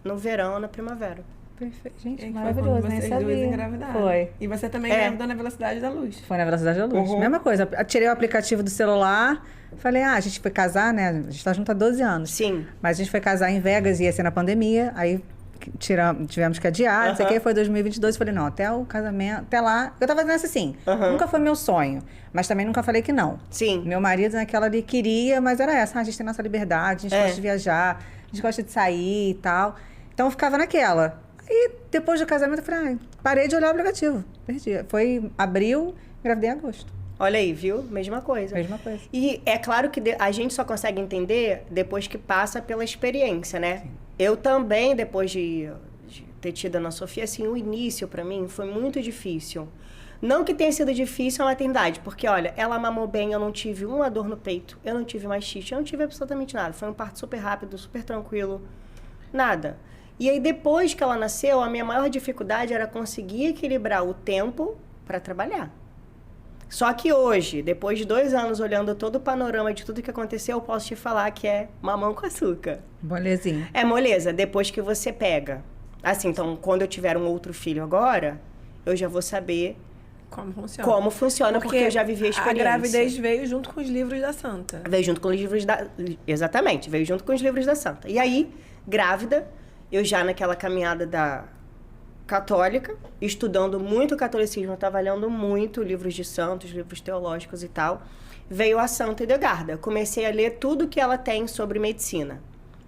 no verão, na primavera. Perfeito. Gente, maravilhoso, nem vocês sabia. duas engravidaram. Foi. E você também engravidou na velocidade da luz. Foi na velocidade da luz. Mesma coisa. Tirei o aplicativo do celular. Falei, a gente foi casar, né? A gente tá junto há 12 anos. Sim. Mas a gente foi casar em Vegas, ia ser na pandemia. Aí tivemos que adiar, não sei o que, foi 2022. Falei, não, até o casamento, até lá. Eu tava fazendo assim, nunca foi meu sonho. Mas também nunca falei que não. Sim. Meu marido naquela ali queria, mas era essa. A gente tem nossa liberdade, a gente gosta de viajar, a gente gosta de sair e tal. Então eu ficava naquela. E depois do casamento, eu falei, parei de olhar o aplicativo. Perdi. Foi abril, engravidei em agosto. Olha aí, viu? Mesma coisa. Mesma coisa. E é claro que a gente só consegue entender depois que passa pela experiência, né? Sim. Eu também, depois de ter tido a Ana Sofia, assim, o início pra mim foi muito difícil. Não que tenha sido difícil a maternidade, porque, olha, ela mamou bem, eu não tive uma dor no peito, eu não tive mastite, eu não tive absolutamente nada. Foi um parto super rápido, super tranquilo, nada. E aí, depois que ela nasceu, a minha maior dificuldade era conseguir equilibrar o tempo para trabalhar. Só que hoje, depois de 2 anos olhando todo o panorama de tudo que aconteceu, eu posso te falar que é mamão com açúcar. Molezinha. É moleza, depois que você pega. Assim, então, quando eu tiver um outro filho agora, eu já vou saber como funciona, porque eu já vivi a experiência. A gravidez veio junto com os livros da Santa. Veio junto com os livros da... Exatamente, veio junto com os livros da Santa. E aí, grávida, eu já naquela caminhada da católica, estudando muito o catolicismo, estava lendo muito livros de santos, livros teológicos e tal, veio a Santa Hildegarda. Comecei a ler tudo que ela tem sobre medicina.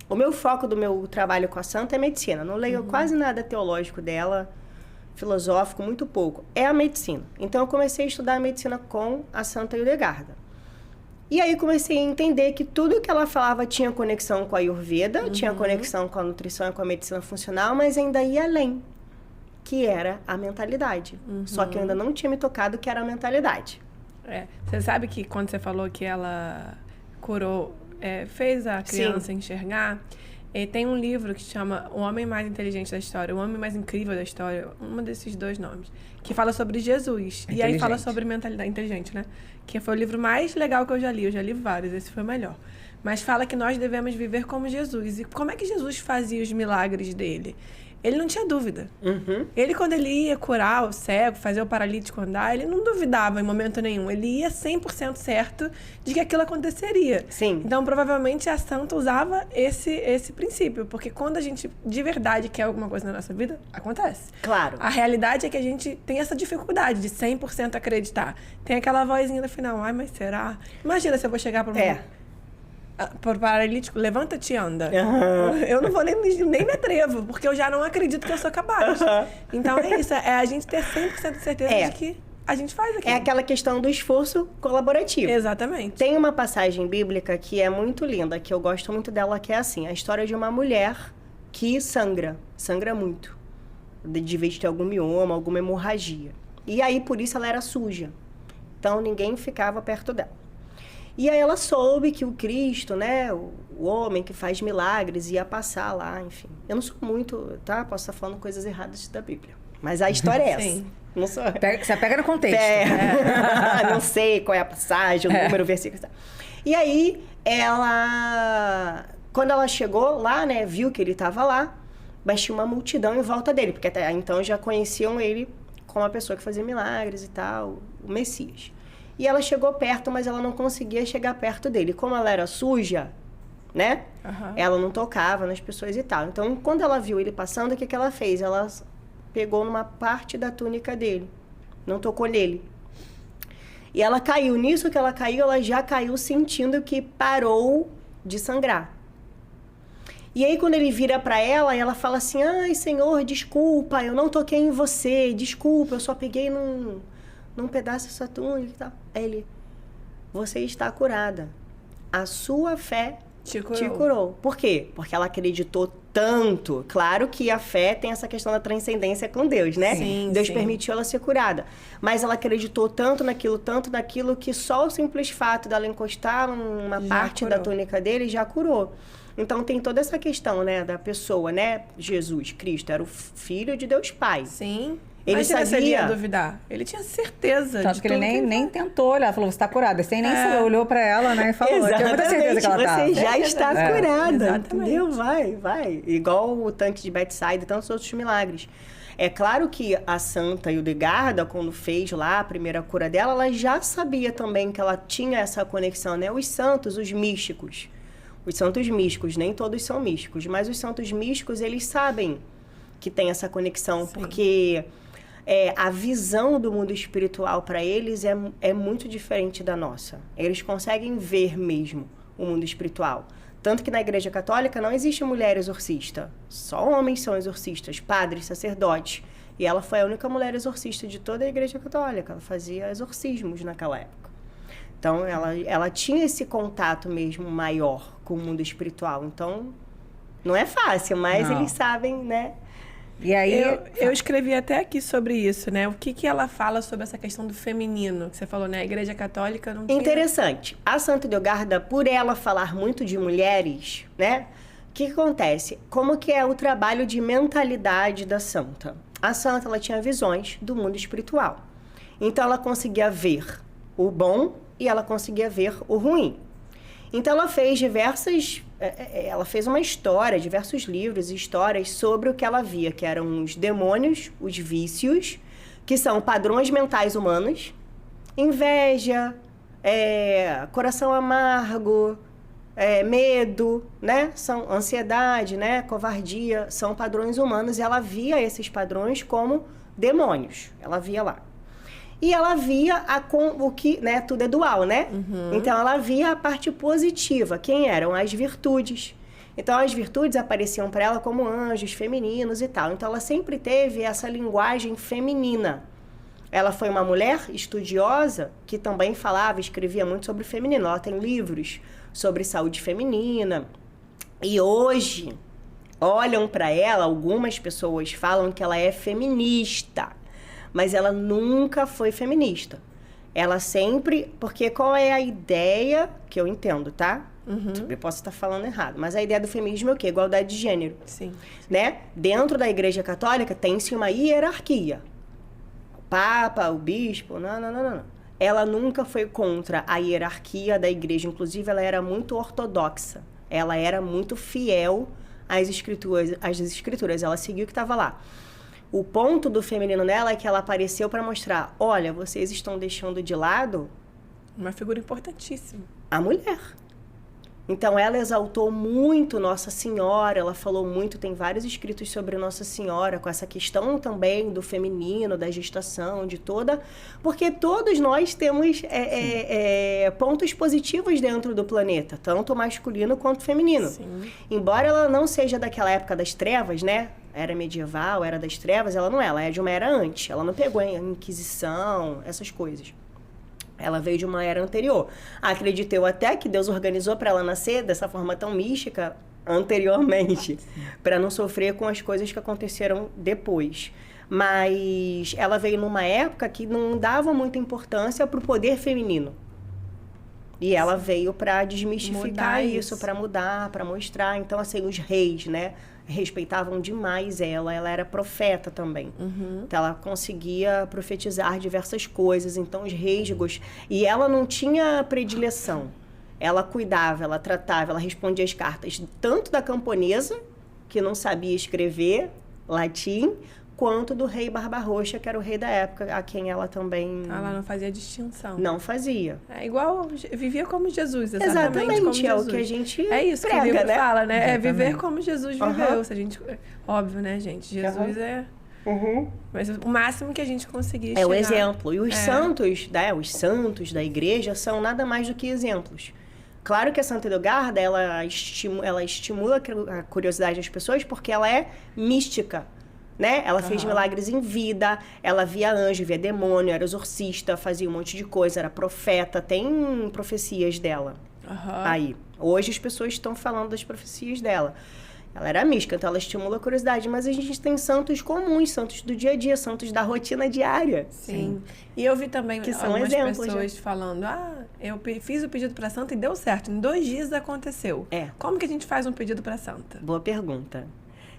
O meu foco do meu trabalho com a Santa é medicina. Não leio quase nada teológico dela, filosófico, muito pouco. É a medicina. Então, eu comecei a estudar a medicina com a Santa Hildegarda. E aí, comecei a entender que tudo que ela falava tinha conexão com a Ayurveda, tinha conexão com a nutrição e com a medicina funcional, mas ainda ia além, que era a mentalidade. Só que eu ainda não tinha me tocado que era a mentalidade. Você sabe que quando você falou que ela curou, fez a criança enxergar, tem um livro que se chama O Homem Mais Inteligente da História, O Homem Mais Incrível da História, um desses 2 nomes, que fala sobre Jesus. E aí fala sobre mentalidade inteligente, né? Que foi o livro mais legal que eu já li vários, esse foi o melhor. Mas fala que nós devemos viver como Jesus. E como é que Jesus fazia os milagres dele? Ele não tinha dúvida. Ele, quando ele ia curar o cego, fazer o paralítico andar, ele não duvidava em momento nenhum. Ele ia 100% certo de que aquilo aconteceria. Sim. Então, provavelmente, a Santa usava esse princípio. Porque quando a gente, de verdade, quer alguma coisa na nossa vida, acontece. Pro A realidade é que a gente tem essa dificuldade de 100% acreditar. Tem aquela vozinha no final, ai, mas será? Imagina se eu vou chegar para por paralítico, levanta-te e anda. Eu não vou nem me atrevo, porque eu já não acredito que eu sou capaz. Então é isso, é a gente ter 100% de certeza de que a gente faz aquilo. É aquela questão do esforço colaborativo. Exatamente. Tem uma passagem bíblica que é muito linda, que eu gosto muito dela, que é assim, a história de uma mulher que sangra muito, de vez de ter algum mioma, alguma hemorragia. E aí, por isso, ela era suja. Então, ninguém ficava perto dela. E aí ela soube que o Cristo, né, o homem que faz milagres, ia passar lá, enfim. Eu não sou muito, tá? Posso estar falando coisas erradas da Bíblia. Mas a história é essa. Sim. Não sou... Você pega no contexto. Não sei qual é a passagem, o número, o versículo. E aí, quando ela chegou lá, né, viu que ele estava lá, mas tinha uma multidão em volta dele, porque até então já conheciam ele como a pessoa que fazia milagres e tal, o Messias. E ela chegou perto, mas ela não conseguia chegar perto dele. Como ela era suja, né? Ela não tocava nas pessoas e tal. Então, quando ela viu ele passando, o que ela fez? Ela pegou numa parte da túnica dele. Não tocou nele. E ela caiu. Nisso que ela caiu, ela já caiu sentindo que parou de sangrar. E aí, quando ele vira pra ela, ela fala assim, ai, Senhor, desculpa, eu não toquei em você, desculpa, eu só peguei num pedaço dessa túnica e tal. Aí ele, você está curada. A sua fé te curou. Por quê? Porque ela acreditou tanto. Claro que a fé tem essa questão da transcendência com Deus, né? Sim, Deus sim. permitiu ela ser curada. Mas ela acreditou tanto naquilo, que só o simples fato dela encostar numa parte da túnica dele já curou. Então, tem toda essa questão, né, da pessoa, né? Jesus Cristo era o Filho de Deus Pai. Sim. Ele Imagina se ele ia sabia... duvidar. Ele tinha certeza. Tanto que ele nem tentou olhar. Falou, você tá curada. Sem nem saber. Olhou pra ela, né? E falou. Exatamente. Tinha muita certeza que ela tava. Você já está curada. Exatamente. Entendeu? Vai. Igual o tanque de Betsaida e tantos outros milagres. É claro que a Santa Hildegarda, quando fez lá a primeira cura dela, ela já sabia também que ela tinha essa conexão, né? Os santos, os místicos. Os santos místicos, nem todos são místicos, mas os santos místicos, eles sabem que tem essa conexão, porque a visão do mundo espiritual para eles é muito diferente da nossa. Eles conseguem ver mesmo o mundo espiritual. Tanto que na Igreja Católica não existe mulher exorcista. Só homens são exorcistas, padres, sacerdotes. E ela foi a única mulher exorcista de toda a Igreja Católica. Ela fazia exorcismos naquela época. Então, ela tinha esse contato mesmo maior com o mundo espiritual. Então, não é fácil, mas eles sabem, né? E aí... Eu escrevi até aqui sobre isso, né? O que ela fala sobre essa questão do feminino? Que você falou, né? A Igreja Católica não tinha... Interessante. A Santa Hildegarda, por ela falar muito de mulheres, né? O que acontece? Como que é o trabalho de mentalidade da Santa? A Santa, ela tinha visões do mundo espiritual. Então, ela conseguia ver o bom e ela conseguia ver o ruim. Então, ela fez ela fez uma história, diversos livros e histórias sobre o que ela via, que eram os demônios, os vícios, que são padrões mentais humanos, inveja, coração amargo, medo, né? São ansiedade, né? Covardia, são padrões humanos, e ela via esses padrões como demônios. Ela via lá. E ela via o que, né? Tudo é dual, né? Então, ela via a parte positiva. Quem eram? As virtudes. Então, as virtudes apareciam para ela como anjos femininos e tal. Então, ela sempre teve essa linguagem feminina. Ela foi uma mulher estudiosa que também falava, escrevia muito sobre o feminino. Ela tem livros sobre saúde feminina. E hoje, olham para ela, algumas pessoas falam que ela é feminista. Mas ela nunca foi feminista. Ela sempre... Porque qual é a ideia... Que eu entendo, tá? Eu posso estar falando errado. Mas a ideia do feminismo é o quê? Igualdade de gênero. Sim. Né? Dentro da Igreja Católica tem-se uma hierarquia. O Papa, o Bispo... Não. Ela nunca foi contra a hierarquia da Igreja. Inclusive, ela era muito ortodoxa. Ela era muito fiel às escrituras. Ela seguiu o que estava lá. O ponto do feminino nela é que ela apareceu para mostrar, olha, vocês estão deixando de lado... Uma figura importantíssima. A mulher. Então, ela exaltou muito Nossa Senhora, ela falou muito, tem vários escritos sobre Nossa Senhora, com essa questão também do feminino, da gestação, de toda... Porque todos nós temos pontos positivos dentro do planeta, tanto masculino quanto feminino. Sim. Embora ela não seja daquela época das trevas, né? Era medieval, era das trevas, ela não é. Ela é de uma era antes. Ela não pegou a Inquisição, essas coisas. Ela veio de uma era anterior. Acredito eu até que Deus organizou para ela nascer dessa forma tão mística anteriormente, para não sofrer com as coisas que aconteceram depois. Mas ela veio numa época que não dava muita importância para o poder feminino. E ela veio para desmistificar isso, para mudar, para mostrar. Então, assim, os reis, né, respeitavam demais ela. Ela era profeta também. Então, ela conseguia profetizar diversas coisas. Então, os reis... E ela não tinha predileção. Ela cuidava, ela tratava, ela respondia as cartas tanto da camponesa, que não sabia escrever latim, quanto do rei Barba-Roxa, que era o rei da época, a quem ela também... Ela não fazia distinção. Não fazia. É igual, vivia como Jesus, exatamente como Jesus. É o que a gente É isso prega, que o livro né? fala, né? Exatamente. É viver como Jesus viveu. Se a gente, óbvio, né, gente? Jesus é... Mas o máximo que a gente conseguir chegar... É o exemplo. E os santos, né? Os santos da igreja são nada mais do que exemplos. Claro que a Santa Edelgarda, ela estimula a curiosidade das pessoas porque ela é mística, né? Ela fez milagres em vida, ela via anjo, via demônio, era exorcista, fazia um monte de coisa, era profeta, tem profecias dela aí. Hoje as pessoas estão falando das profecias dela. Ela era mística, então ela estimula a curiosidade. Mas a gente tem santos comuns, santos do dia a dia, santos da rotina diária. Sim. E eu vi também que são algumas exemplos, pessoas falando, eu fiz o pedido para santa e deu certo. Em 2 dias aconteceu. Como que a gente faz um pedido para santa? Boa pergunta.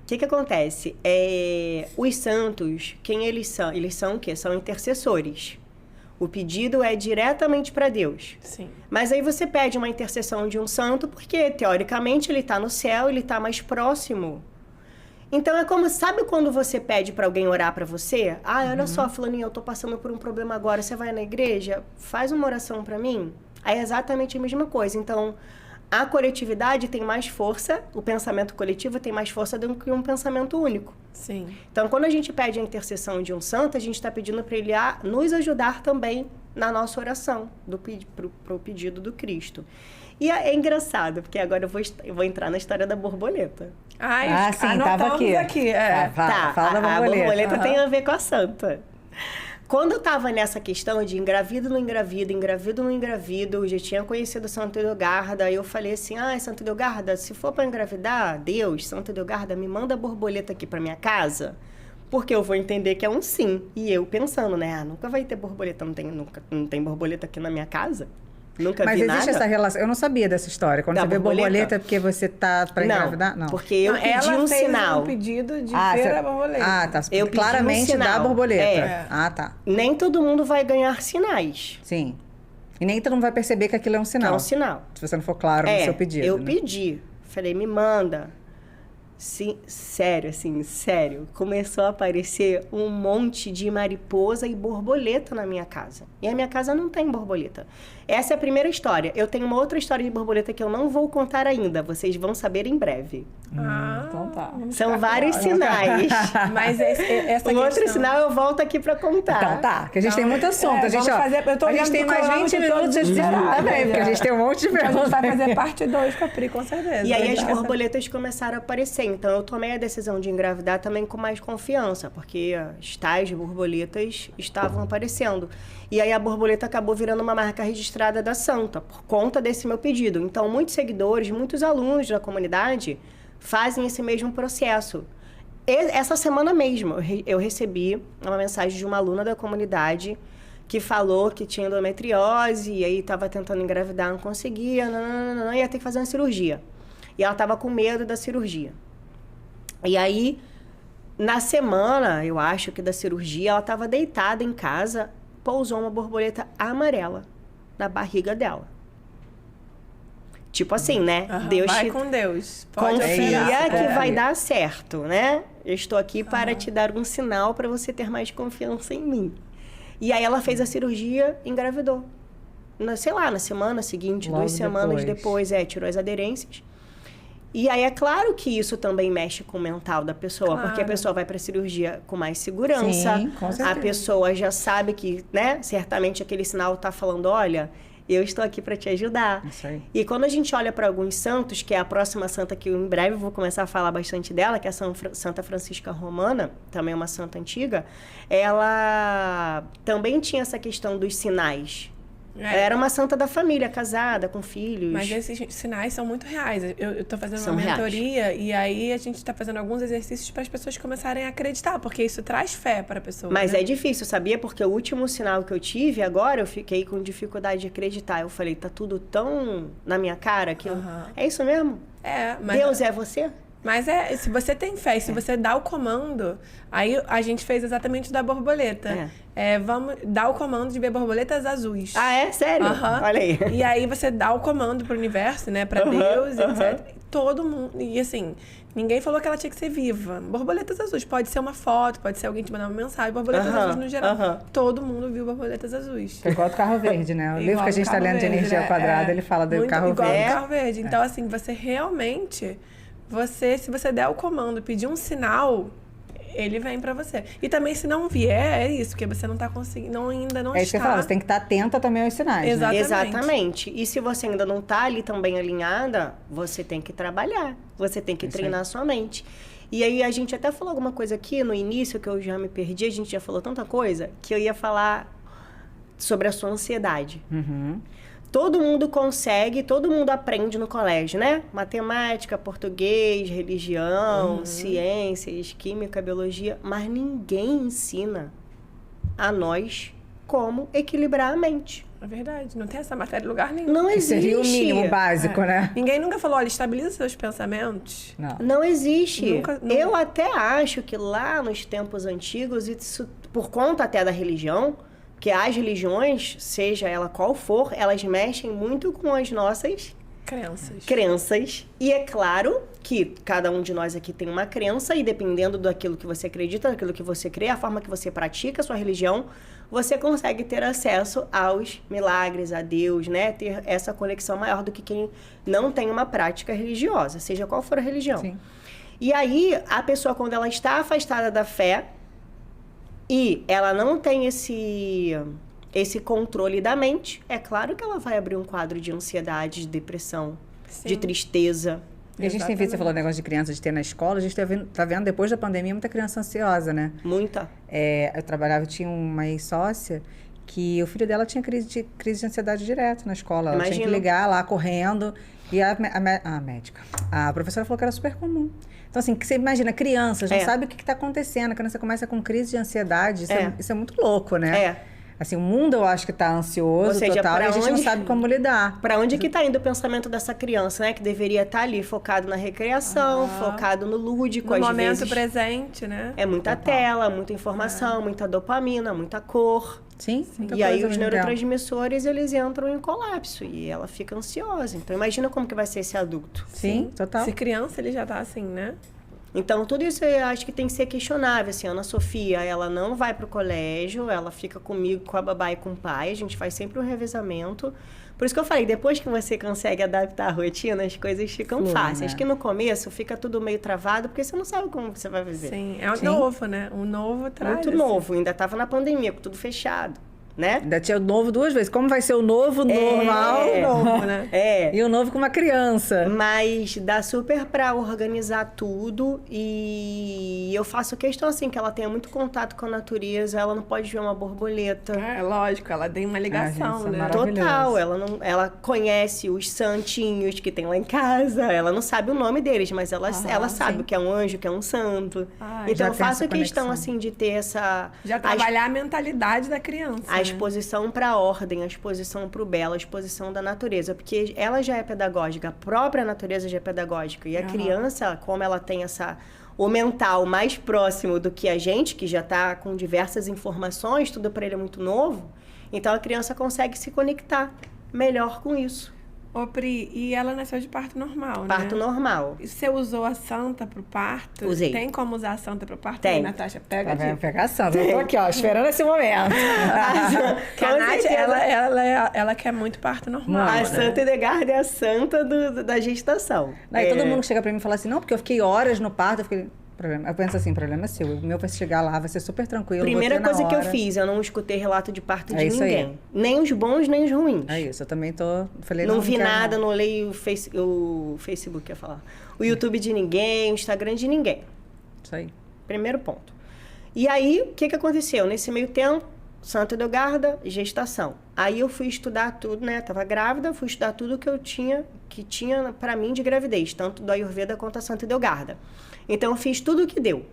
O que acontece? Os santos, quem eles são? Eles são o quê? São intercessores. O pedido é diretamente para Deus. Sim. Mas aí você pede uma intercessão de um santo porque, teoricamente, ele está no céu, ele está mais próximo. Então, é como... Sabe quando você pede para alguém orar para você? Olha só, fulaninha, eu estou passando por um problema agora. Você vai na igreja? Faz uma oração para mim? Aí é exatamente a mesma coisa. Então, a coletividade tem mais força, o pensamento coletivo tem mais força do que um pensamento único. Sim. Então, quando a gente pede a intercessão de um santo, a gente está pedindo para ele nos ajudar também na nossa oração, pro pedido do Cristo. E é engraçado, porque agora eu vou entrar na história da borboleta. Sim, estava aqui. Fala da borboleta. A borboleta tem a ver com a santa. Quando eu estava nessa questão de engravido, não engravido, eu já tinha conhecido Santa Edelgarda, aí eu falei assim, Santa Edelgarda, se for para engravidar, Deus, Santa Edelgarda, me manda borboleta aqui para minha casa, porque eu vou entender que é um sim. E eu pensando, né, nunca vai ter borboleta, não tem borboleta aqui na minha casa. Nunca vi nada. Mas existe essa relação, eu não sabia dessa história. Quando você vê borboleta é porque você tá para engravidar? Não, porque eu pedi um sinal. Ela fez um pedido de ver a borboleta. Tá. Eu claramente pedi um sinal. da borboleta. Tá. Nem todo mundo vai ganhar sinais. Sim. E nem todo mundo vai perceber que aquilo é um sinal. É um sinal. Se você não for claro no seu pedido. Eu pedi. Falei, me manda. Sim, sério. Começou a aparecer um monte de mariposa e borboleta na minha casa. E a minha casa não tem borboleta. Essa é a primeira história. Eu tenho uma outra história de borboleta que eu não vou contar ainda. Vocês vão saber em breve. Então tá. São vários sinais. Mas essa um outro sinal eu volto aqui pra contar. Então tá, que a gente tem muito assunto. A gente tem mais 20 minutos de também, porque a gente tem um monte de perguntas. A gente vai fazer parte 2 com a Pri, com certeza. E aí as borboletas começaram a aparecer. Então eu tomei a decisão de engravidar também com mais confiança, porque as tais borboletas estavam aparecendo. E aí a borboleta acabou virando uma marca registrada da Santa, por conta desse meu pedido. Então, muitos seguidores, muitos alunos da comunidade fazem esse mesmo processo. Essa semana mesmo, eu recebi uma mensagem de uma aluna da comunidade que falou que tinha endometriose e aí estava tentando engravidar, não conseguia, ia ter que fazer uma cirurgia. E ela estava com medo da cirurgia. E aí, na semana, eu acho que da cirurgia, ela estava deitada em casa, pousou uma borboleta amarela na barriga dela. Tipo assim, né? Deus vai com Deus. Confia que vai dar certo, né? Eu estou aqui para te dar um sinal para você ter mais confiança em mim. E aí ela fez a cirurgia e engravidou. Na semana seguinte, logo 2 semanas depois, tirou as aderências. E aí é claro que isso também mexe com o mental da pessoa, porque a pessoa vai para a cirurgia com mais segurança. Sim, com certeza. A pessoa já sabe que, né, certamente aquele sinal está falando, olha, eu estou aqui para te ajudar. Isso aí. E quando a gente olha para alguns santos, que é a próxima santa que eu em breve vou começar a falar bastante dela, que é a Santa Francisca Romana, também é uma santa antiga, ela também tinha essa questão dos sinais. Ela era uma santa da família, casada, com filhos. Mas esses sinais são muito reais. Eu tô fazendo uma mentoria e aí a gente tá fazendo alguns exercícios para as pessoas começarem a acreditar, porque isso traz fé para a pessoa. Mas né? é difícil, sabia? Porque o último sinal que eu tive, agora eu fiquei com dificuldade de acreditar. Eu falei, tá tudo tão na minha cara que é isso mesmo? Mas... Deus é você? Mas se você tem fé, se você dá o comando, aí a gente fez exatamente da borboleta. Vamos dar o comando de ver borboletas azuis. Ah, é? Sério? Olha aí. E aí você dá o comando pro universo, né? Pra Deus, etc. Todo mundo... E assim, ninguém falou que ela tinha que ser viva. Borboletas azuis. Pode ser uma foto, pode ser alguém te mandar uma mensagem. Borboletas azuis no geral. Todo mundo viu borboletas azuis. É igual do carro verde, né? O livro que a gente tá lendo de energia ao quadrado, ele fala do carro verde. Igual do carro verde. Então, assim, você realmente... se você der o comando, pedir um sinal, ele vem pra você. E também, se não vier, é isso, porque você não tá conseguindo, ainda não está... É isso que eu falo, você tem que estar atenta também aos sinais. Exatamente. E se você ainda não tá ali também alinhada, você tem que trabalhar. Você tem que treinar a sua mente. E aí, a gente até falou alguma coisa aqui no início, que eu já me perdi, a gente já falou tanta coisa, que eu ia falar sobre a sua ansiedade. Todo mundo consegue, todo mundo aprende no colégio, né? Matemática, português, religião, ciências, química, biologia. Mas ninguém ensina a nós como equilibrar a mente. É verdade, não tem essa matéria em lugar nenhum. Não existe. Seria o mínimo básico, né? Ninguém nunca falou, olha, estabiliza seus pensamentos. Não existe. Nunca. Eu até acho que lá nos tempos antigos, isso, por conta até da religião... Porque as religiões, seja ela qual for, elas mexem muito com as nossas crenças. E é claro que cada um de nós aqui tem uma crença e dependendo daquilo que você acredita, daquilo que você crê, a forma que você pratica a sua religião, você consegue ter acesso aos milagres, a Deus, né? Ter essa conexão maior do que quem não tem uma prática religiosa, seja qual for a religião. Sim. E aí, a pessoa, quando ela está afastada da fé, e ela não tem esse controle da mente, é claro que ela vai abrir um quadro de ansiedade, de depressão, de tristeza. E a gente tem visto, você falou negócio de criança de ter na escola, a gente tá vendo depois da pandemia muita criança ansiosa, né? Muita. Eu tinha uma ex-sócia que o filho dela tinha crise de ansiedade direto na escola. Ela tinha que ligar lá correndo e a médica, a professora falou que era super comum. Então, assim, você imagina, crianças não sabe o que está acontecendo. A criança começa com crise de ansiedade. Isso é muito louco, né? Assim, o mundo, eu acho que está ansioso, total, e a gente não sabe como lidar. Para onde que está indo o pensamento dessa criança, né? Que deveria estar ali, focado na recreação, focado no lúdico, no momento presente, né? É muita tela, muita informação, muita dopamina, muita cor. Sim. E aí os neurotransmissores, eles entram em colapso e ela fica ansiosa. Então imagina como que vai ser esse adulto. Sim, total. Se criança, ele já tá assim, né? Então tudo isso eu acho que tem que ser questionável. Assim, a Ana Sofia, ela não vai pro colégio, ela fica comigo, com a babá e com o pai. A gente faz sempre um revezamento. Por isso que eu falei, depois que você consegue adaptar a rotina, as coisas ficam fáceis. Né? Que no começo fica tudo meio travado, porque você não sabe como você vai viver. Sim, é novo, né? O novo traz. Muito novo, ainda estava na pandemia, com tudo fechado, né? Ainda tinha o novo 2 vezes. Como vai ser o novo normal? Novo, né? E o novo com uma criança. Mas dá super pra organizar tudo e eu faço questão, assim, que ela tenha muito contato com a natureza, ela não pode ver uma borboleta. É, lógico, ela tem uma ligação, gente, né? Total, ela conhece os santinhos que tem lá em casa, ela não sabe o nome deles, mas ela sabe o que é um anjo, o que é um santo. Então eu faço questão, assim, de ter essa... Já trabalhar a mentalidade da criança. A exposição para a ordem, a exposição para o belo, a exposição da natureza, porque ela já é pedagógica, a própria natureza já é pedagógica. E a criança, como ela tem o mental mais próximo do que a gente, que já está com diversas informações, tudo para ele é muito novo, então a criança consegue se conectar melhor com isso. Ô, Pri, e ela nasceu de parto normal, né? Parto normal. E você usou a santa pro parto? Usei. Tem como usar a santa pro parto? Tem. Natasha, pega Pega a santa. Eu tô aqui, ó, esperando esse momento. a Nath, ela quer muito parto normal. A Santa Edegarda é a santa da gestação. Aí todo mundo chega pra mim e fala assim, não, porque eu fiquei horas no parto, eu penso assim, problema é seu. O meu vai chegar lá, vai ser super tranquilo. Primeira coisa que eu fiz, eu não escutei relato de parto de isso ninguém. Aí. Nem os bons, nem os ruins. É isso, eu também falei, não vi nada, não olhei o Facebook, ia falar. O YouTube de ninguém, o Instagram de ninguém. Isso aí. Primeiro ponto. E aí, o que aconteceu? Nesse meio tempo, Santa Edelgarda, gestação. Aí eu fui estudar tudo, né? Tava grávida, fui estudar tudo que tinha para mim de gravidez, tanto do Ayurveda quanto a Santa Edelgarda. Então eu fiz tudo o que deu.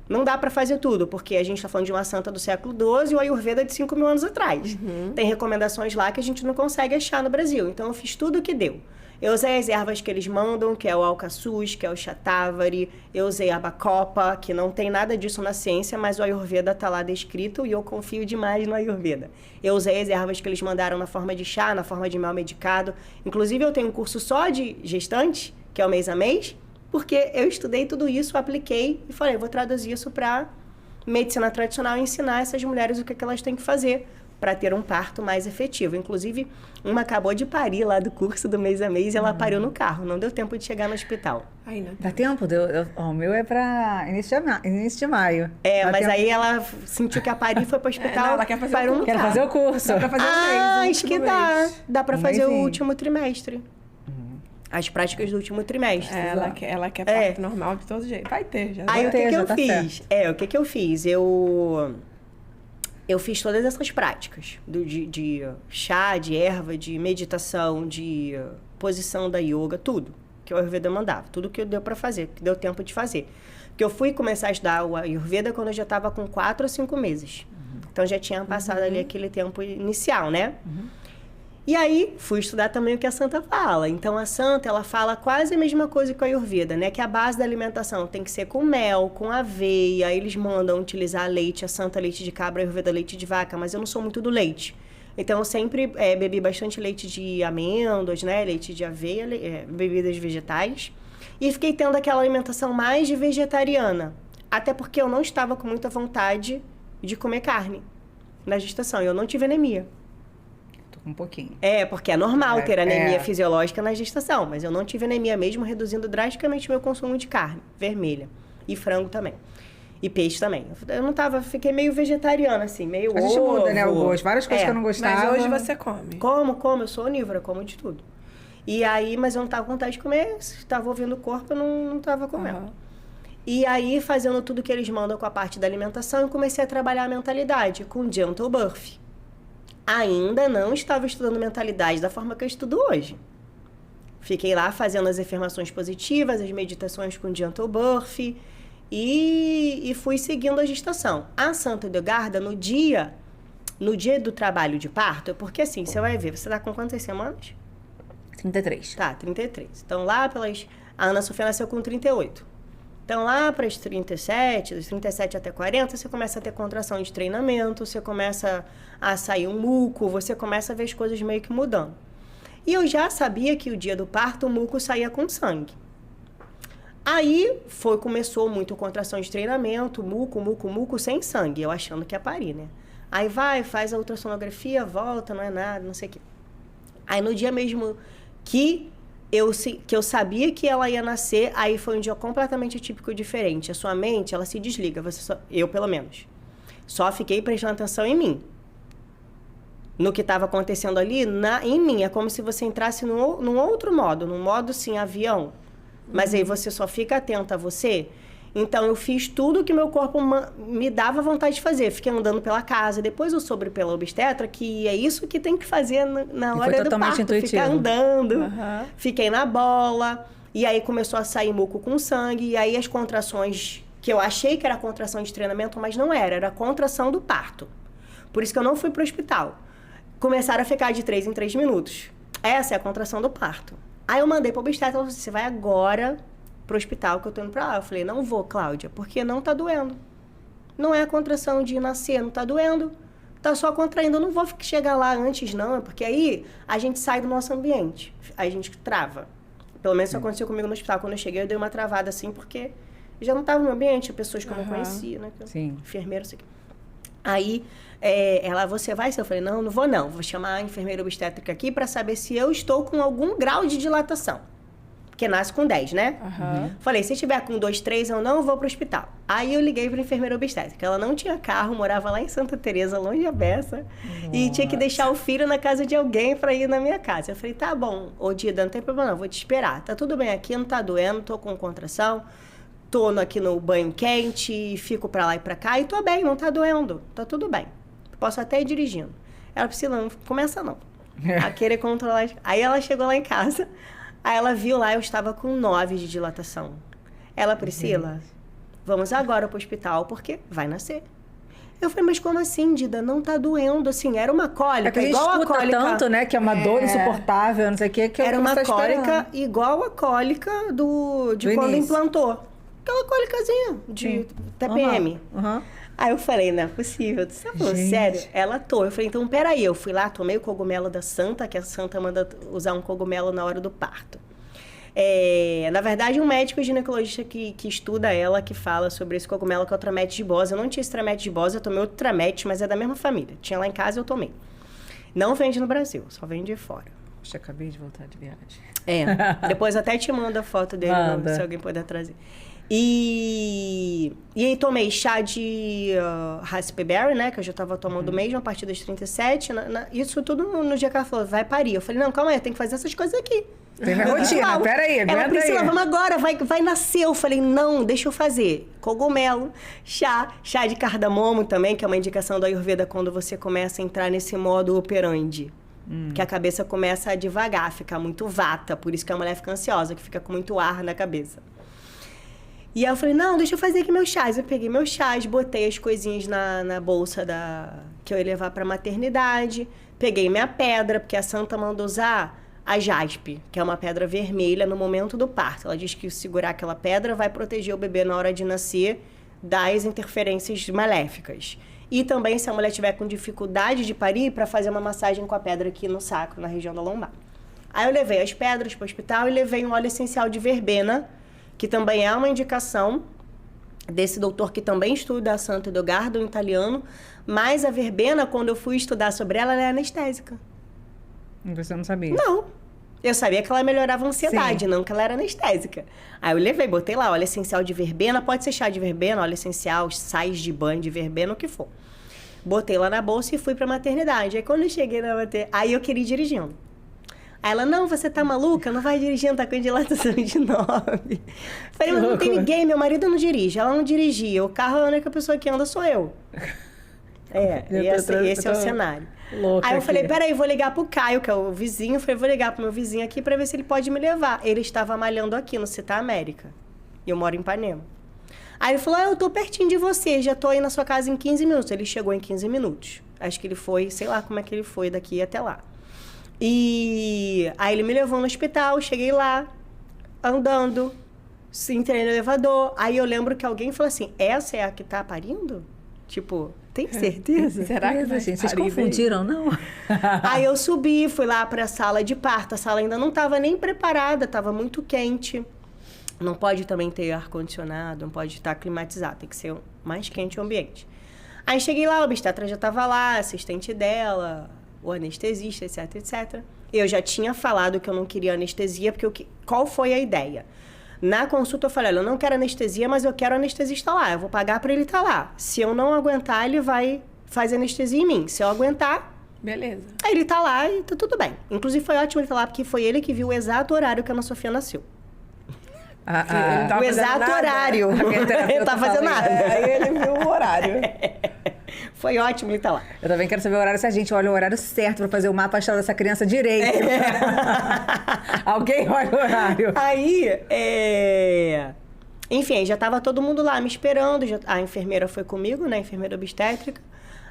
Não dá para fazer tudo, porque a gente está falando de uma santa do século XII e o Ayurveda de 5 mil anos atrás. Tem recomendações lá que a gente não consegue achar no Brasil. Então, eu fiz tudo o que deu. Eu usei as ervas que eles mandam, que é o alcaçuz, que é o shatavari. Eu usei a bacopa, que não tem nada disso na ciência, mas o Ayurveda está lá descrito e eu confio demais no Ayurveda. Eu usei as ervas que eles mandaram na forma de chá, na forma de mel medicado. Inclusive, eu tenho um curso só de gestante, que é o mês a mês, porque eu estudei tudo isso, apliquei e falei, vou traduzir isso para medicina tradicional e ensinar essas mulheres o que elas têm que fazer para ter um parto mais efetivo. Inclusive, uma acabou de parir lá do curso do mês a mês e ela pariu no carro. Não deu tempo de chegar no hospital. Ainda. Dá tempo? O meu é para início de maio. Mas tempo. Aí ela sentiu que a parir foi para o hospital. Não, ela quer fazer o curso. Quer fazer o curso. Dá para fazer acho que dá. Dá para fazer o último trimestre. As práticas do último trimestre. Ela quer parto normal de todo jeito. Vai ter, já. Aí o que eu fiz? O que eu fiz? Eu fiz todas essas práticas de chá, de erva, de meditação, de posição da yoga, tudo que o Ayurveda mandava, tudo que deu para fazer, que deu tempo de fazer. Porque eu fui começar a estudar o Ayurveda quando eu já estava com 4 ou 5 meses. Então já tinha passado ali aquele tempo inicial, né? E aí, fui estudar também o que a Santa fala. Então, a Santa, ela fala quase a mesma coisa que a Ayurveda, né? Que a base da alimentação tem que ser com mel, com aveia. Eles mandam utilizar leite, a Santa leite de cabra, a Ayurveda leite de vaca, mas eu não sou muito do leite. Então, eu sempre bebi bastante leite de amêndoas, né? Leite de aveia, bebidas vegetais. E fiquei tendo aquela alimentação mais de vegetariana. Até porque eu não estava com muita vontade de comer carne na gestação. Eu não tive anemia. Um pouquinho. Porque é normal ter anemia fisiológica na gestação, mas eu não tive anemia mesmo, reduzindo drasticamente o meu consumo de carne vermelha. E frango também. E peixe também. Eu não tava, fiquei meio vegetariana, assim, meio ovo. A gente muda, né, o gosto. Várias coisas que eu não gostava. Mas hoje você come. Como, eu sou onívora, como de tudo. E aí, mas eu não tava com vontade de comer, estava ouvindo o corpo, eu não tava comendo. E aí, fazendo tudo que eles mandam com a parte da alimentação, eu comecei a trabalhar a mentalidade com Gentle Birth. Ainda não estava estudando mentalidade da forma que eu estudo hoje. Fiquei lá fazendo as afirmações positivas, as meditações com Gentle Birth e fui seguindo a gestação. A Santa Edelgarda, no dia do trabalho de parto, porque assim, você vai ver, você tá com quantas semanas? 33. Tá, 33. Então lá a Ana Sofia nasceu com 38. Então, lá para as 37, dos 37 até 40, você começa a ter contração de treinamento, você começa a sair um muco, você começa a ver as coisas meio que mudando. E eu já sabia que o dia do parto, o muco saía com sangue. Aí, começou muito contração de treinamento, muco, sem sangue, eu achando que ia parir, né? Aí faz a ultrassonografia, volta, não é nada, não sei o quê. Aí, no dia mesmo que eu sabia que ela ia nascer, aí foi um dia completamente atípico diferente. A sua mente, ela se desliga, eu pelo menos. Só fiquei prestando atenção em mim. No que estava acontecendo ali, em mim. É como se você entrasse num outro modo, num modo, sim, avião. Mas aí você só fica atenta a você. Então, eu fiz tudo que meu corpo me dava vontade de fazer. Fiquei andando pela casa. Depois eu soube pela obstetra que é isso que tem que fazer na hora do parto. Intuitivo. Ficar andando. Fiquei na bola. E aí começou a sair muco com sangue. E aí as contrações, que eu achei que era contração de treinamento, mas não era. Era contração do parto. Por isso que eu não fui pro hospital. Começaram a ficar de 3 em 3 minutos. Essa é a contração do parto. Aí eu mandei pra obstetra. Ela falou assim, você vai agora pro hospital que eu tô indo pra lá. Eu falei, não vou, Cláudia, porque não tá doendo. Não é a contração de nascer, não tá doendo. Tá só contraindo. Eu não vou chegar lá antes, não, porque aí a gente sai do nosso ambiente. Aí a gente trava. Pelo menos isso aconteceu comigo no hospital. Quando eu cheguei, eu dei uma travada assim, porque já não tava no ambiente, pessoas que eu não conhecia, né? Sim. Enfermeiro, isso aqui. Aí, você vai? Eu falei, não vou não. Vou chamar a enfermeira obstétrica aqui pra saber se eu estou com algum grau de dilatação. Porque nasce com 10, né? Falei, se tiver com 2, 3, eu não vou pro hospital. Aí eu liguei pra enfermeira obstétrica. Ela não tinha carro, morava lá em Santa Teresa, longe da beça. E tinha que deixar o filho na casa de alguém pra ir na minha casa. Eu falei, tá bom, ô Dida, não tem problema não, vou te esperar. Tá tudo bem aqui, não tá doendo, tô com contração. Tô aqui no banho quente, fico pra lá e pra cá. E tô bem, não tá doendo, tá tudo bem. posso até ir dirigindo. Ela, Priscila, não começa não. A querer controlar. Aí ela chegou lá em casa, aí ela viu lá, eu estava com 9 de dilatação. Ela, Priscila, vamos agora pro hospital, porque vai nascer. Eu falei, mas como assim, Dida? Não tá doendo, assim, era uma cólica, é que a gente igual escuta a cólica. tanto, né, que é uma dor insuportável, não sei o que era uma cólica igual a cólica de quando implantou. Aquela cólicazinha de TPM. Aí eu falei, não é possível. Você tá falando sério? Ela atou. Eu falei, então peraí. Eu fui lá, tomei o cogumelo da Santa, que a Santa manda usar um cogumelo na hora do parto. Na verdade, um médico ginecologista que estuda ela, que fala sobre esse cogumelo, que é o Tramete de Bose. Eu não tinha esse Tramete de Bose, eu tomei outro Tramete, mas é da mesma família. Tinha lá em casa, eu tomei. Não vende no Brasil, só vende fora. Poxa, acabei de voltar de viagem. Depois até te mando a foto dele, se alguém puder trazer. E aí tomei chá de raspberry, né? Que eu já tava tomando mesmo a partir das 37. Isso tudo no dia que ela falou, vai parir. Eu falei, não, calma aí, eu tenho que fazer essas coisas aqui. Tem minha rotina, peraí, ela, Priscila, vamos agora, vai nascer. Eu falei, não, deixa eu fazer. Cogumelo, chá de cardamomo também, que é uma indicação do Ayurveda quando você começa a entrar nesse modo operandi. Que a cabeça começa a devagar, ficar muito vata. Por isso que a mulher fica ansiosa, que fica com muito ar na cabeça. E aí eu falei, não, deixa eu fazer aqui meus chás. Eu peguei meus chás, botei as coisinhas na bolsa que eu ia levar pra maternidade. Peguei minha pedra, porque a Santa mandou usar a jaspe, que é uma pedra vermelha no momento do parto. Ela diz que segurar aquela pedra vai proteger o bebê na hora de nascer das interferências maléficas. E também, se a mulher tiver com dificuldade de parir, para fazer uma massagem com a pedra aqui no saco, na região da lombar. Aí eu levei as pedras para o hospital e levei um óleo essencial de verbena, que também é uma indicação desse doutor que também estuda a Santo Edogardo, um italiano. Mas a verbena, quando eu fui estudar sobre ela, ela é anestésica. Você não sabia? Não. Eu sabia que ela melhorava a ansiedade, não que ela era anestésica. Aí eu levei, botei lá óleo essencial de verbena, pode ser chá de verbena, óleo essencial, sais de banho de verbena, o que for. Botei lá na bolsa e fui pra maternidade. Aí quando eu cheguei na maternidade, aí eu queria ir dirigindo. Aí ela, não, você tá maluca? Não vai dirigindo, tá com dilatação de 9. Falei, mas não tem ninguém, meu marido não dirige, ela não dirigia. O carro, a única pessoa que anda sou eu. Esse é o cenário. Aí eu falei, peraí, vou ligar pro Caio, que é o vizinho. Falei, vou ligar pro meu vizinho aqui pra ver se ele pode me levar. Ele estava malhando aqui no Cita América. E eu moro em Ipanema. Aí ele falou, eu tô pertinho de você, já tô aí na sua casa em 15 minutos. Ele chegou em 15 minutos. Acho que ele foi, sei lá como é que ele foi daqui até lá. E aí ele me levou no hospital, cheguei lá, andando, entrei no elevador. Aí eu lembro que alguém falou assim, essa é a que tá parindo? Tipo, tem certeza? Será que vocês confundiram, não? Aí eu subi, fui lá para a sala de parto. A sala ainda não estava nem preparada, estava muito quente. Não pode também ter ar-condicionado, não pode estar climatizado, tem que ser mais quente o ambiente. Aí cheguei lá, o obstetra já estava lá, assistente dela, o anestesista, etc, etc. Eu já tinha falado que eu não queria anestesia, porque qual foi a ideia? Na consulta eu falei, olha, eu não quero anestesia, mas eu quero anestesista lá. Eu vou pagar para ele estar lá. Se eu não aguentar, ele vai fazer anestesia em mim. Se eu aguentar... Beleza. Aí ele tá lá e tá tudo bem. Inclusive foi ótimo ele estar lá, porque foi ele que viu o exato horário que a Ana Sofia nasceu. O exato horário. Ele tá fazendo nada. Aí ele viu o horário. Foi ótimo ele estar lá. Eu também quero saber o horário, se a gente olha o horário certo pra fazer o mapa astral dessa criança direito. Alguém olha o horário. Aí, enfim, já tava todo mundo lá me esperando. A enfermeira foi comigo, né? A enfermeira obstétrica.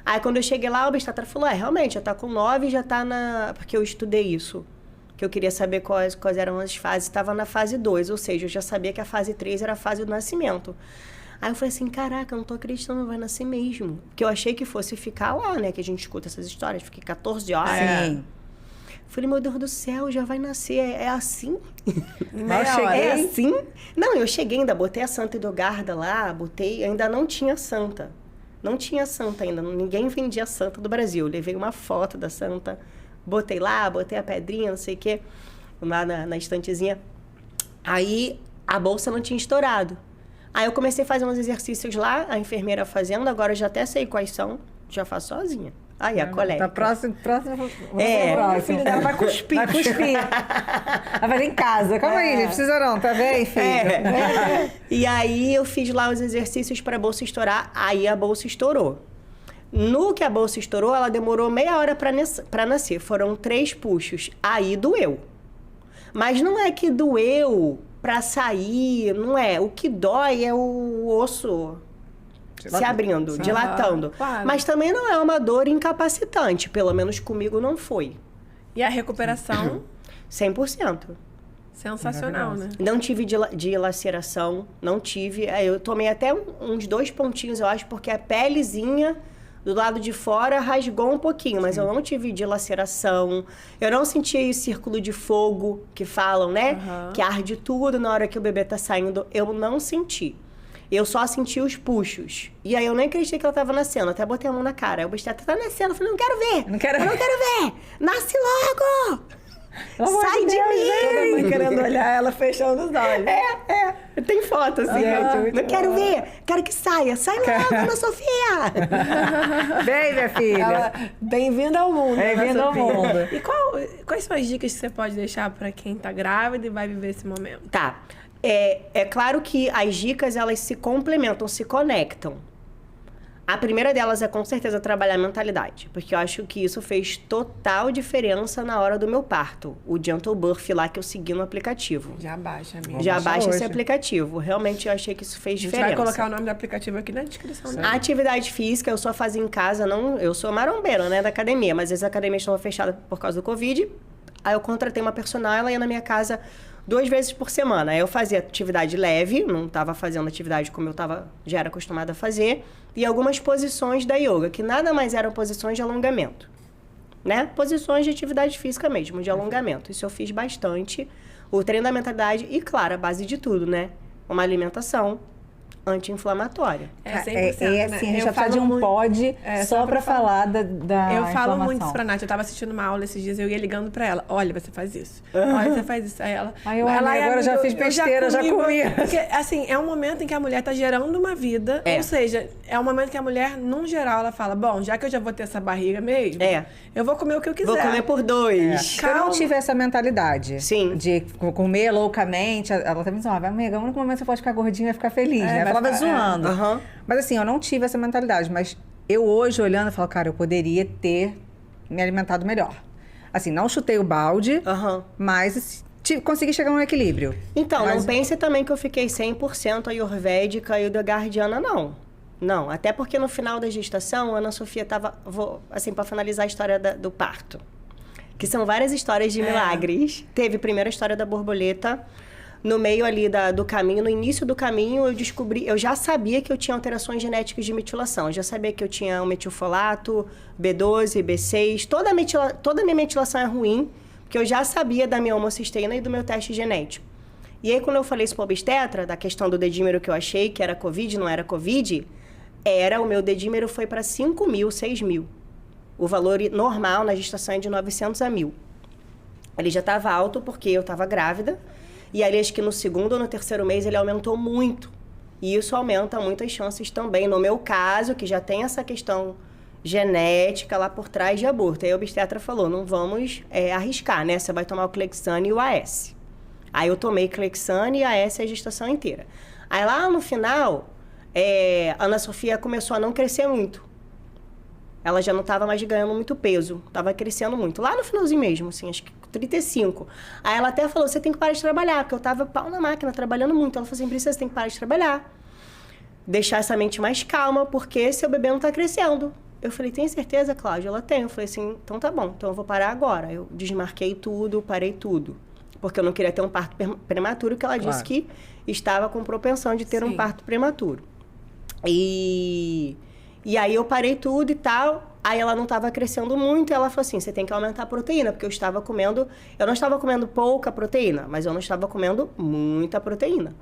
Aí quando eu cheguei lá, o obstetra falou, realmente, já tá com 9, já tá na... Porque eu estudei isso. Que eu queria saber quais eram as fases. Estava na fase 2, ou seja, eu já sabia que a fase 3 era a fase do nascimento. Aí eu falei assim, caraca, eu não tô acreditando, vai nascer mesmo. Porque eu achei que fosse ficar lá, né? Que a gente escuta essas histórias, fiquei 14 horas. Sim. Falei, meu Deus do céu, já vai nascer, é assim? Mas eu cheguei... É assim? Não, eu cheguei ainda, botei a Santa Edogarda lá, ainda não tinha Santa. Não tinha Santa ainda, ninguém vendia Santa do Brasil. Eu levei uma foto da Santa, botei lá, botei a pedrinha, não sei o quê, lá na estantezinha. Aí a bolsa não tinha estourado. Aí eu comecei a fazer uns exercícios lá, a enfermeira fazendo, agora eu já até sei quais são, já faço sozinha. Aí a colega. Tá próximo. O filho dela vai cuspir. Vai cuspir. Vai fazer em casa. Calma aí, gente, precisa não, tá bem, filho? E aí eu fiz lá os exercícios para a bolsa estourar, aí a bolsa estourou. No que a bolsa estourou, ela demorou meia hora para nascer. Foram 3 puxos. Aí doeu. Mas não é que doeu para sair, não é. O que dói é o osso se abrindo, dilatando. Claro. Mas também não é uma dor incapacitante. Pelo menos comigo não foi. E a recuperação? 100%. Sensacional, né? Não tive dilaceração, não tive. Eu tomei até uns 2 pontinhos, eu acho, porque a pelezinha do lado de fora rasgou um pouquinho, mas eu não tive dilaceração. Eu não senti aí o círculo de fogo que falam, né? Que arde tudo na hora que o bebê tá saindo. Eu não senti. Eu só senti os puxos. E aí eu nem acreditei que ela tava nascendo. Até botei a mão na cara. Aí o obstetra tá nascendo. Eu falei, não quero ver. Não quero ver. Nasce logo. Sai de mim! Toda mãe querendo olhar ela fechando os olhos. Tem foto assim. Não quero ver. Quero que saia. Sai logo, Ana Sofia! Vem, minha filha. Bem-vinda ao mundo. Bem-vinda ao mundo. E quais são as dicas que você pode deixar pra quem tá grávida e vai viver esse momento? Tá. É claro que as dicas, elas se complementam, se conectam. A primeira delas é, com certeza, trabalhar a mentalidade. Porque eu acho que isso fez total diferença na hora do meu parto. O Gentle Birth lá que eu segui no aplicativo. Já baixa, amiga. Já baixa esse aplicativo. Realmente, eu achei que isso fez diferença. A gente vai colocar o nome do aplicativo aqui na descrição. Né? A atividade física, eu só fazia em casa. Eu sou marombeira, né, da academia. Mas as academias estavam fechadas por causa do Covid. Aí eu contratei uma personal, ela ia na minha casa 2 vezes por semana. Aí eu fazia atividade leve, não estava fazendo atividade como eu já era acostumada a fazer, e algumas posições da yoga, que nada mais eram posições de alongamento, né? Posições de atividade física mesmo, de alongamento. Isso eu fiz bastante. O treino da mentalidade e, claro, a base de tudo, né? Uma alimentação anti-inflamatória. 100%, assim, né? A gente já faz um pod só pra falar da Eu falo muito isso pra Nath. Eu tava assistindo uma aula esses dias, eu ia ligando pra ela. Olha, você faz isso. Olha, você faz isso. Aí ela... agora já fiz besteira, já comi. Porque, assim, é um momento em que a mulher tá gerando uma vida. Ou seja, é um momento que a mulher, num geral, ela fala, bom, já que eu já vou ter essa barriga mesmo, eu vou comer o que eu quiser. Vou comer por 2. Eu não tive essa mentalidade. Sim. De comer loucamente. Ela também dizia, amiga, o único momento que você pode ficar gordinha é ficar feliz, né? Ela tava zoando. Mas assim, eu não tive essa mentalidade. Mas eu hoje, olhando, eu falo, cara, eu poderia ter me alimentado melhor. Assim, não chutei o balde, mas consegui chegar num equilíbrio. Então, não pense também que eu fiquei 100% ayurvédica e gardiana, não. Não, até porque no final da gestação, a Ana Sofia tava, assim, para finalizar a história do parto, que são várias histórias de milagres. Teve primeiro a história da borboleta. No meio ali do caminho, no início do caminho, eu já sabia que eu tinha alterações genéticas de metilação. Eu já sabia que eu tinha um metilfolato, B12, B6. Toda a minha metilação é ruim, porque eu já sabia da minha homocisteína e do meu teste genético. E aí, quando eu falei isso para o obstetra, da questão do dedímero que eu achei que era Covid, não era Covid, o meu dedímero foi para 5.000, 6.000. O valor normal na gestação é de 900 a 1.000. Ele já estava alto porque eu estava grávida. E ali, acho que no 2º ou no 3º mês, ele aumentou muito. E isso aumenta muitas chances também. No meu caso, que já tem essa questão genética lá por trás de aborto. Aí a obstetra falou, não vamos arriscar, né? Você vai tomar o Clexane e o AS. Aí eu tomei Clexane e AS a gestação inteira. Aí lá no final, a Ana Sofia começou a não crescer muito. Ela já não estava mais ganhando muito peso. Estava crescendo muito. Lá no finalzinho mesmo, assim, acho que 35. Aí ela até falou, você tem que parar de trabalhar, porque eu tava pau na máquina, trabalhando muito. Ela falou assim, Princesa, você tem que parar de trabalhar. Deixar essa mente mais calma, porque seu bebê não tá crescendo. Eu falei, tem certeza, Cláudia? Ela tem. Eu falei assim, então tá bom, então eu vou parar agora. Eu desmarquei tudo, parei tudo. Porque eu não queria ter um parto prematuro, que ela disse que estava com propensão de ter um parto prematuro. E aí eu parei tudo e tal. Aí ela não estava crescendo muito, e ela falou assim, você tem que aumentar a proteína, porque eu não estava comendo pouca proteína, mas eu não estava comendo muita proteína.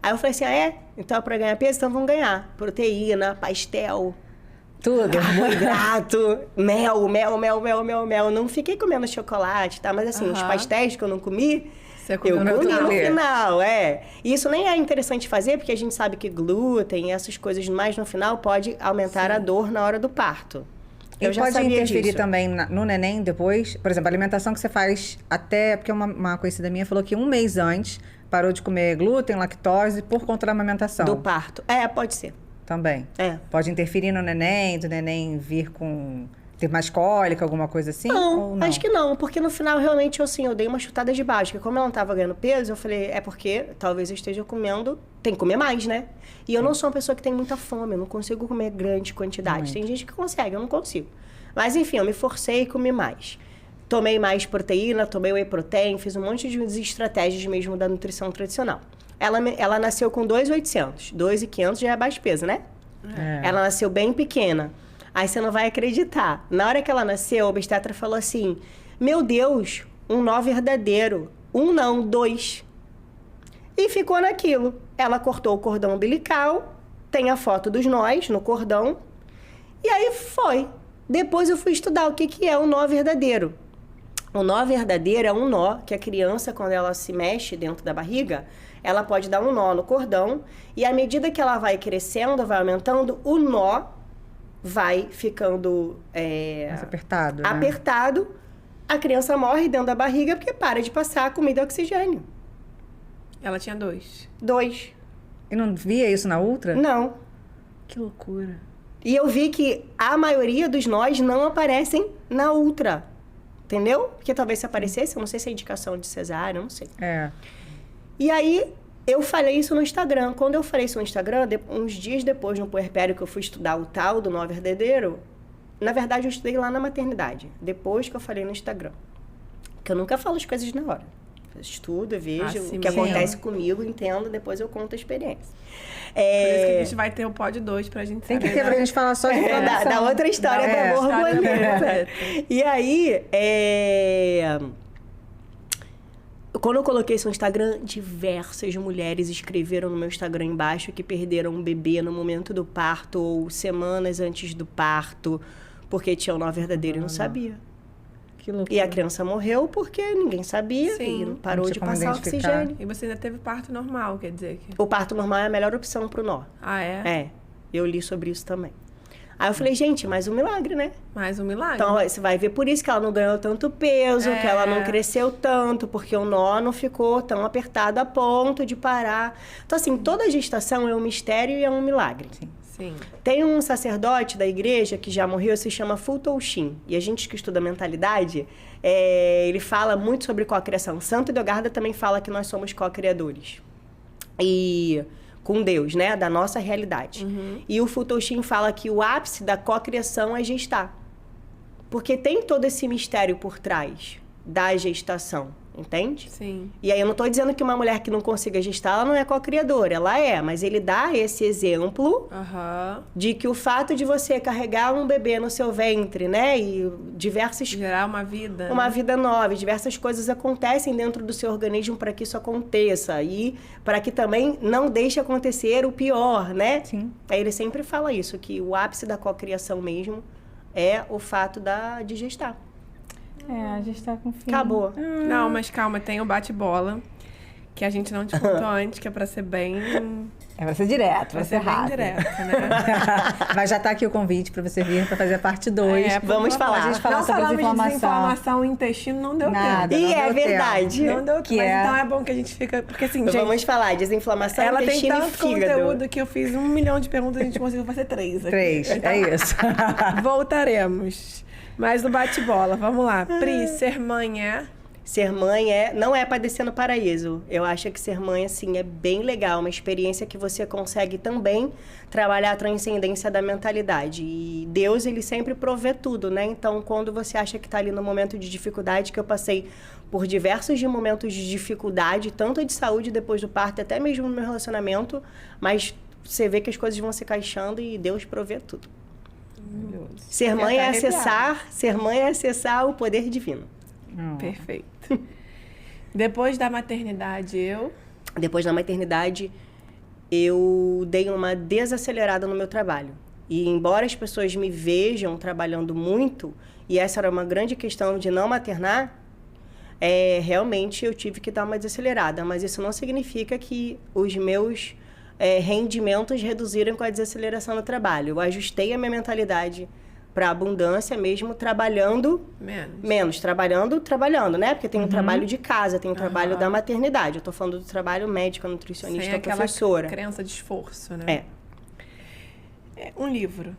Aí eu falei assim, então para ganhar peso, então vamos ganhar proteína, pastel, tudo, carboidrato, mel. Não fiquei comendo chocolate, tá? Mas assim, os pastéis que eu não comi, eu comi no final, Isso nem é interessante fazer, porque a gente sabe que glúten e essas coisas mais no final pode aumentar a dor na hora do parto. Eu já pode interferir também no neném depois? Por exemplo, a alimentação que você faz até... Porque uma conhecida minha falou que 1 mês antes parou de comer glúten, lactose, por conta da amamentação. Do parto. Pode ser. Também. Pode interferir no neném, do neném vir com... ter mais cólica, alguma coisa assim? Não, acho que não. Porque no final, realmente, eu dei uma chutada de baixo. Porque como ela não tava ganhando peso, eu falei, é porque talvez eu esteja comendo... Tem que comer mais, né? E eu não sou uma pessoa que tem muita fome. Eu não consigo comer grande quantidade. Tem gente que consegue, eu não consigo. Mas, enfim, eu me forcei e comi mais. Tomei mais proteína, tomei whey protein, fiz um monte de estratégias mesmo da nutrição tradicional. Ela nasceu com 2.800. 2.500 já é baixo peso, né? Ela nasceu bem pequena. Aí você não vai acreditar. Na hora que ela nasceu, a obstetra falou assim, meu Deus, um nó verdadeiro. Um não, 2. E ficou naquilo. Ela cortou o cordão umbilical, tem a foto dos nós no cordão, e aí foi. Depois eu fui estudar o que é um nó verdadeiro. O nó verdadeiro é um nó que a criança, quando ela se mexe dentro da barriga, ela pode dar um nó no cordão, e à medida que ela vai crescendo, vai aumentando, o nó vai ficando mais apertado, né? Apertado, a criança morre dentro da barriga porque para de passar a comida e oxigênio. Ela tinha 2. 2. E não via isso na ultra? Não. Que loucura. E eu vi que a maioria dos nós não aparecem na ultra. Entendeu? Porque talvez se aparecesse, eu não sei se é indicação de cesárea, eu não sei. E aí, eu falei isso no Instagram. Quando eu falei isso no Instagram, uns dias depois, no puerpério, que eu fui estudar o tal do nó verdadeiro, na verdade, eu estudei lá na maternidade. Depois que eu falei no Instagram. Porque eu nunca falo as coisas na hora. Eu estudo, eu vejo o que acontece comigo, entendo, depois eu conto a experiência. Por isso que a gente vai ter o pod 2 pra gente saber. Tem que ter pra gente falar só de informação. Da outra história da borboleta. E aí, quando eu coloquei isso no Instagram, diversas mulheres escreveram no meu Instagram embaixo que perderam um bebê no momento do parto ou semanas antes do parto, porque tinha o nó verdadeiro e não sabia. Que loucura. E a criança morreu porque ninguém sabia e parou de passar oxigênio. E você ainda teve parto normal, quer dizer que... O parto normal é a melhor opção pro nó. É? Eu li sobre isso também. Aí eu falei, gente, mais um milagre, né? Mais um milagre. Então, você vai ver por isso que ela não ganhou tanto peso, que ela não cresceu tanto, porque o nó não ficou tão apertado a ponto de parar. Então, assim, toda gestação é um mistério e é um milagre. Sim. Tem um sacerdote da igreja que já morreu, se chama Fulton Sheen. E a gente que estuda mentalidade, ele fala muito sobre cocriação. Santo Edogarda também fala que nós somos co-criadores. E... com Deus, né? Da nossa realidade. E o Fulton Sheen fala que o ápice da cocriação é gestar. Porque tem todo esse mistério por trás da gestação, entende? Sim. E aí eu não tô dizendo que uma mulher que não consiga gestar, ela não é co-criadora, ela é. Mas ele dá esse exemplo de que o fato de você carregar um bebê no seu ventre, né? E diversas... gerar uma vida. Uma vida nova. Diversas coisas acontecem dentro do seu organismo para que isso aconteça. E para que também não deixe acontecer o pior, né? Sim. Aí ele sempre fala isso, que o ápice da cocriação mesmo é o fato de gestar. A gente tá com fim. Acabou. Não, mas calma, tem o bate-bola, que a gente não te contou antes, que é pra ser bem... É pra ser direto, vai ser bem direto, né? Mas já tá aqui o convite pra você vir pra fazer a parte 2. Vamos falar. A gente falar sobre desinflamação, o intestino não deu nada. E é verdade. Não deu tempo. Mas então é bom que a gente fica... Porque assim, gente... Vamos falar, desinflamação, ela intestino e fígado. Ela tem tanto conteúdo que eu fiz 1 milhão de perguntas e a gente conseguiu fazer 3 aqui. 3, então, é isso. Voltaremos. Mas no bate-bola, vamos lá. Pri, ser mãe é? Ser mãe não é padecer no paraíso. Eu acho que ser mãe, assim, é bem legal. Uma experiência que você consegue também trabalhar a transcendência da mentalidade. E Deus, ele sempre provê tudo, né? Então, quando você acha que tá ali no momento de dificuldade, que eu passei por diversos momentos de dificuldade, tanto de saúde depois do parto, até mesmo no meu relacionamento, mas você vê que as coisas vão se encaixando e Deus provê tudo. Ser mãe é acessar o poder divino. Perfeito. Depois da maternidade, Depois da maternidade, eu dei uma desacelerada no meu trabalho. E embora as pessoas me vejam trabalhando muito, e essa era uma grande questão de não maternar, realmente eu tive que dar uma desacelerada. Mas isso não significa que os meus rendimentos reduziram com a desaceleração no trabalho. Eu ajustei a minha mentalidade para abundância mesmo, trabalhando menos. Trabalhando, né? Porque tem um trabalho de casa, tem um trabalho da maternidade. Eu tô falando do trabalho médica, nutricionista, sem professora. Crença de esforço, né? Um livro.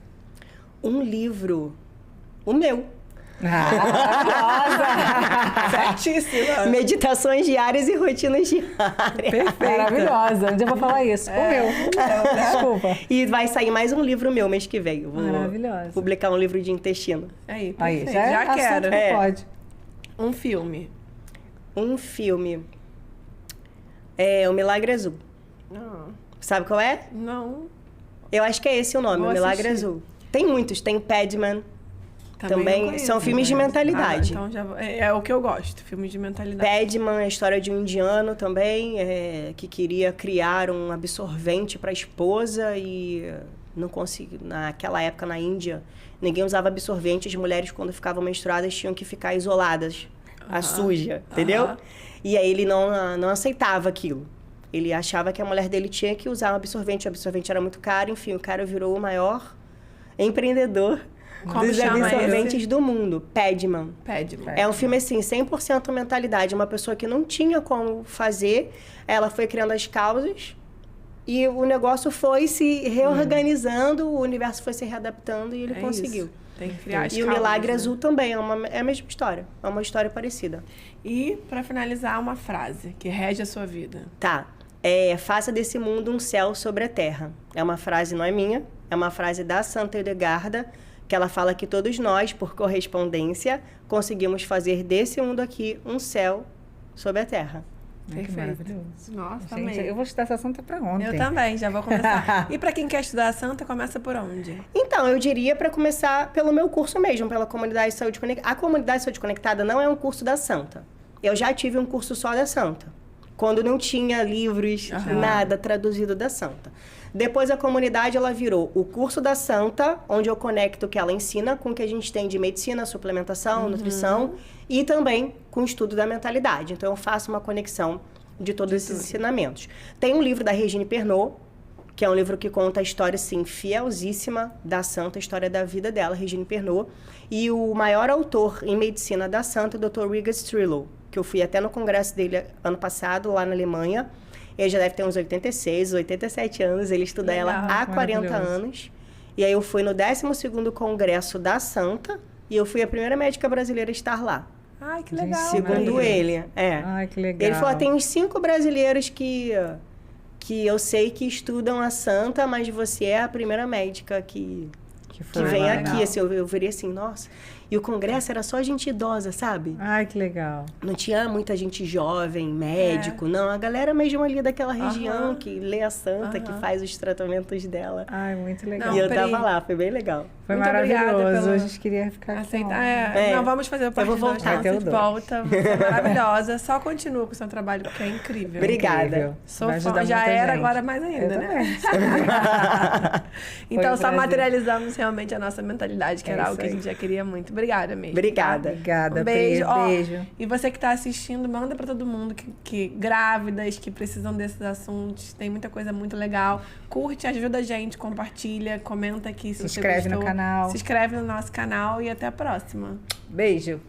Um livro. O meu. Maravilhosa! Certíssima. Meditações diárias e rotinas diárias. Perfeita. Maravilhosa. Um dia eu vou falar isso. O meu. Desculpa. E vai sair mais um livro meu mês que vem. Eu vou Maravilhosa. publicar um livro de intestino. Aí, perfeito. Já quero. Pode. Um filme. Um filme. É O Milagre Azul. Sabe qual é? Não. Eu acho que é esse o nome, Vou O Milagre assistir. Azul. Tem muitos. Tem Padman. não Também conheço, são filmes de mentalidade. Então é o que eu gosto, filmes de mentalidade. Padman, a história de um indiano também, que queria criar um absorvente para a esposa e não conseguiu. Naquela época, na Índia, ninguém usava absorvente. As mulheres, quando ficavam menstruadas, tinham que ficar isoladas, a suja, entendeu? E aí ele não aceitava aquilo. Ele achava que a mulher dele tinha que usar um absorvente. O absorvente era muito caro. Enfim, o cara virou o maior empreendedor dos absorventes do mundo. Padman. É um filme, assim, 100% mentalidade. Uma pessoa que não tinha como fazer, ela foi criando as causas e o negócio foi se reorganizando, o universo foi se readaptando e ele conseguiu. Isso. Tem que criar as E o Milagre Azul também é a mesma história. É uma história parecida. E, para finalizar, uma frase que rege a sua vida. Tá. Faça desse mundo um céu sobre a terra. É uma frase, não é minha, é uma frase da Santa Hildegarda, que ela fala que todos nós, por correspondência, conseguimos fazer desse mundo aqui um céu sobre a terra. Perfeito. Que maravilhoso. Nossa, Gente, também. eu vou estudar essa santa pra ontem. Eu também, já vou começar. E para quem quer estudar a santa, começa por onde? Então, eu diria para começar pelo meu curso mesmo, pela Comunidade Saúde Conectada. A Comunidade Saúde Conectada não é um curso da santa. Eu já tive um curso só da santa, quando não tinha livros, nada traduzido da santa. Depois a comunidade, ela virou o curso da santa, onde eu conecto o que ela ensina com o que a gente tem de medicina, suplementação, nutrição e também com o estudo da mentalidade. Então, eu faço uma conexão de todos esses ensinamentos. Tem um livro da Regine Pernod, que é um livro que conta a história, assim, fielzíssima da santa, a história da vida dela, Regine Pernod. E o maior autor em medicina da santa é o Dr. Riga Strillo, que eu fui até no congresso dele ano passado, lá na Alemanha. Ele já deve ter uns 86, 87 anos. Ele estuda ela há 40 anos. E aí eu fui no 12º Congresso da Santa e eu fui a primeira médica brasileira a estar lá. Ai, que legal. Segundo ele. Ai, que legal. Ele falou, tem uns 5 brasileiros que eu sei que estudam a Santa, mas você é a primeira médica que vem aqui. Assim, eu veria assim, nossa... E o congresso era só gente idosa, sabe? Ai, que legal. Não tinha muita gente jovem, médico, não. A galera mesmo ali daquela região que lê a santa, que faz os tratamentos dela. Ai, muito legal. Não, e eu tava lá, foi bem legal. Foi muito maravilhoso. A gente queria ficar aceitar. Não, vamos fazer o parte 2. Você volta. Você é maravilhosa. Só continua com o seu trabalho, porque é incrível. Obrigada. Incrível. Sou fã. Já era, agora mais ainda, né? Então, só materializamos realmente a nossa mentalidade, que era algo que a gente já queria muito. Obrigada mesmo. Obrigada. Obrigada. Um beijo. Beijo. E você que está assistindo, manda para todo mundo que grávidas, que precisam desses assuntos. Tem muita coisa muito legal. Curte, ajuda a gente, compartilha, comenta aqui se você gostou. Se inscreve no canal. Se inscreve no nosso canal e até a próxima. Beijo.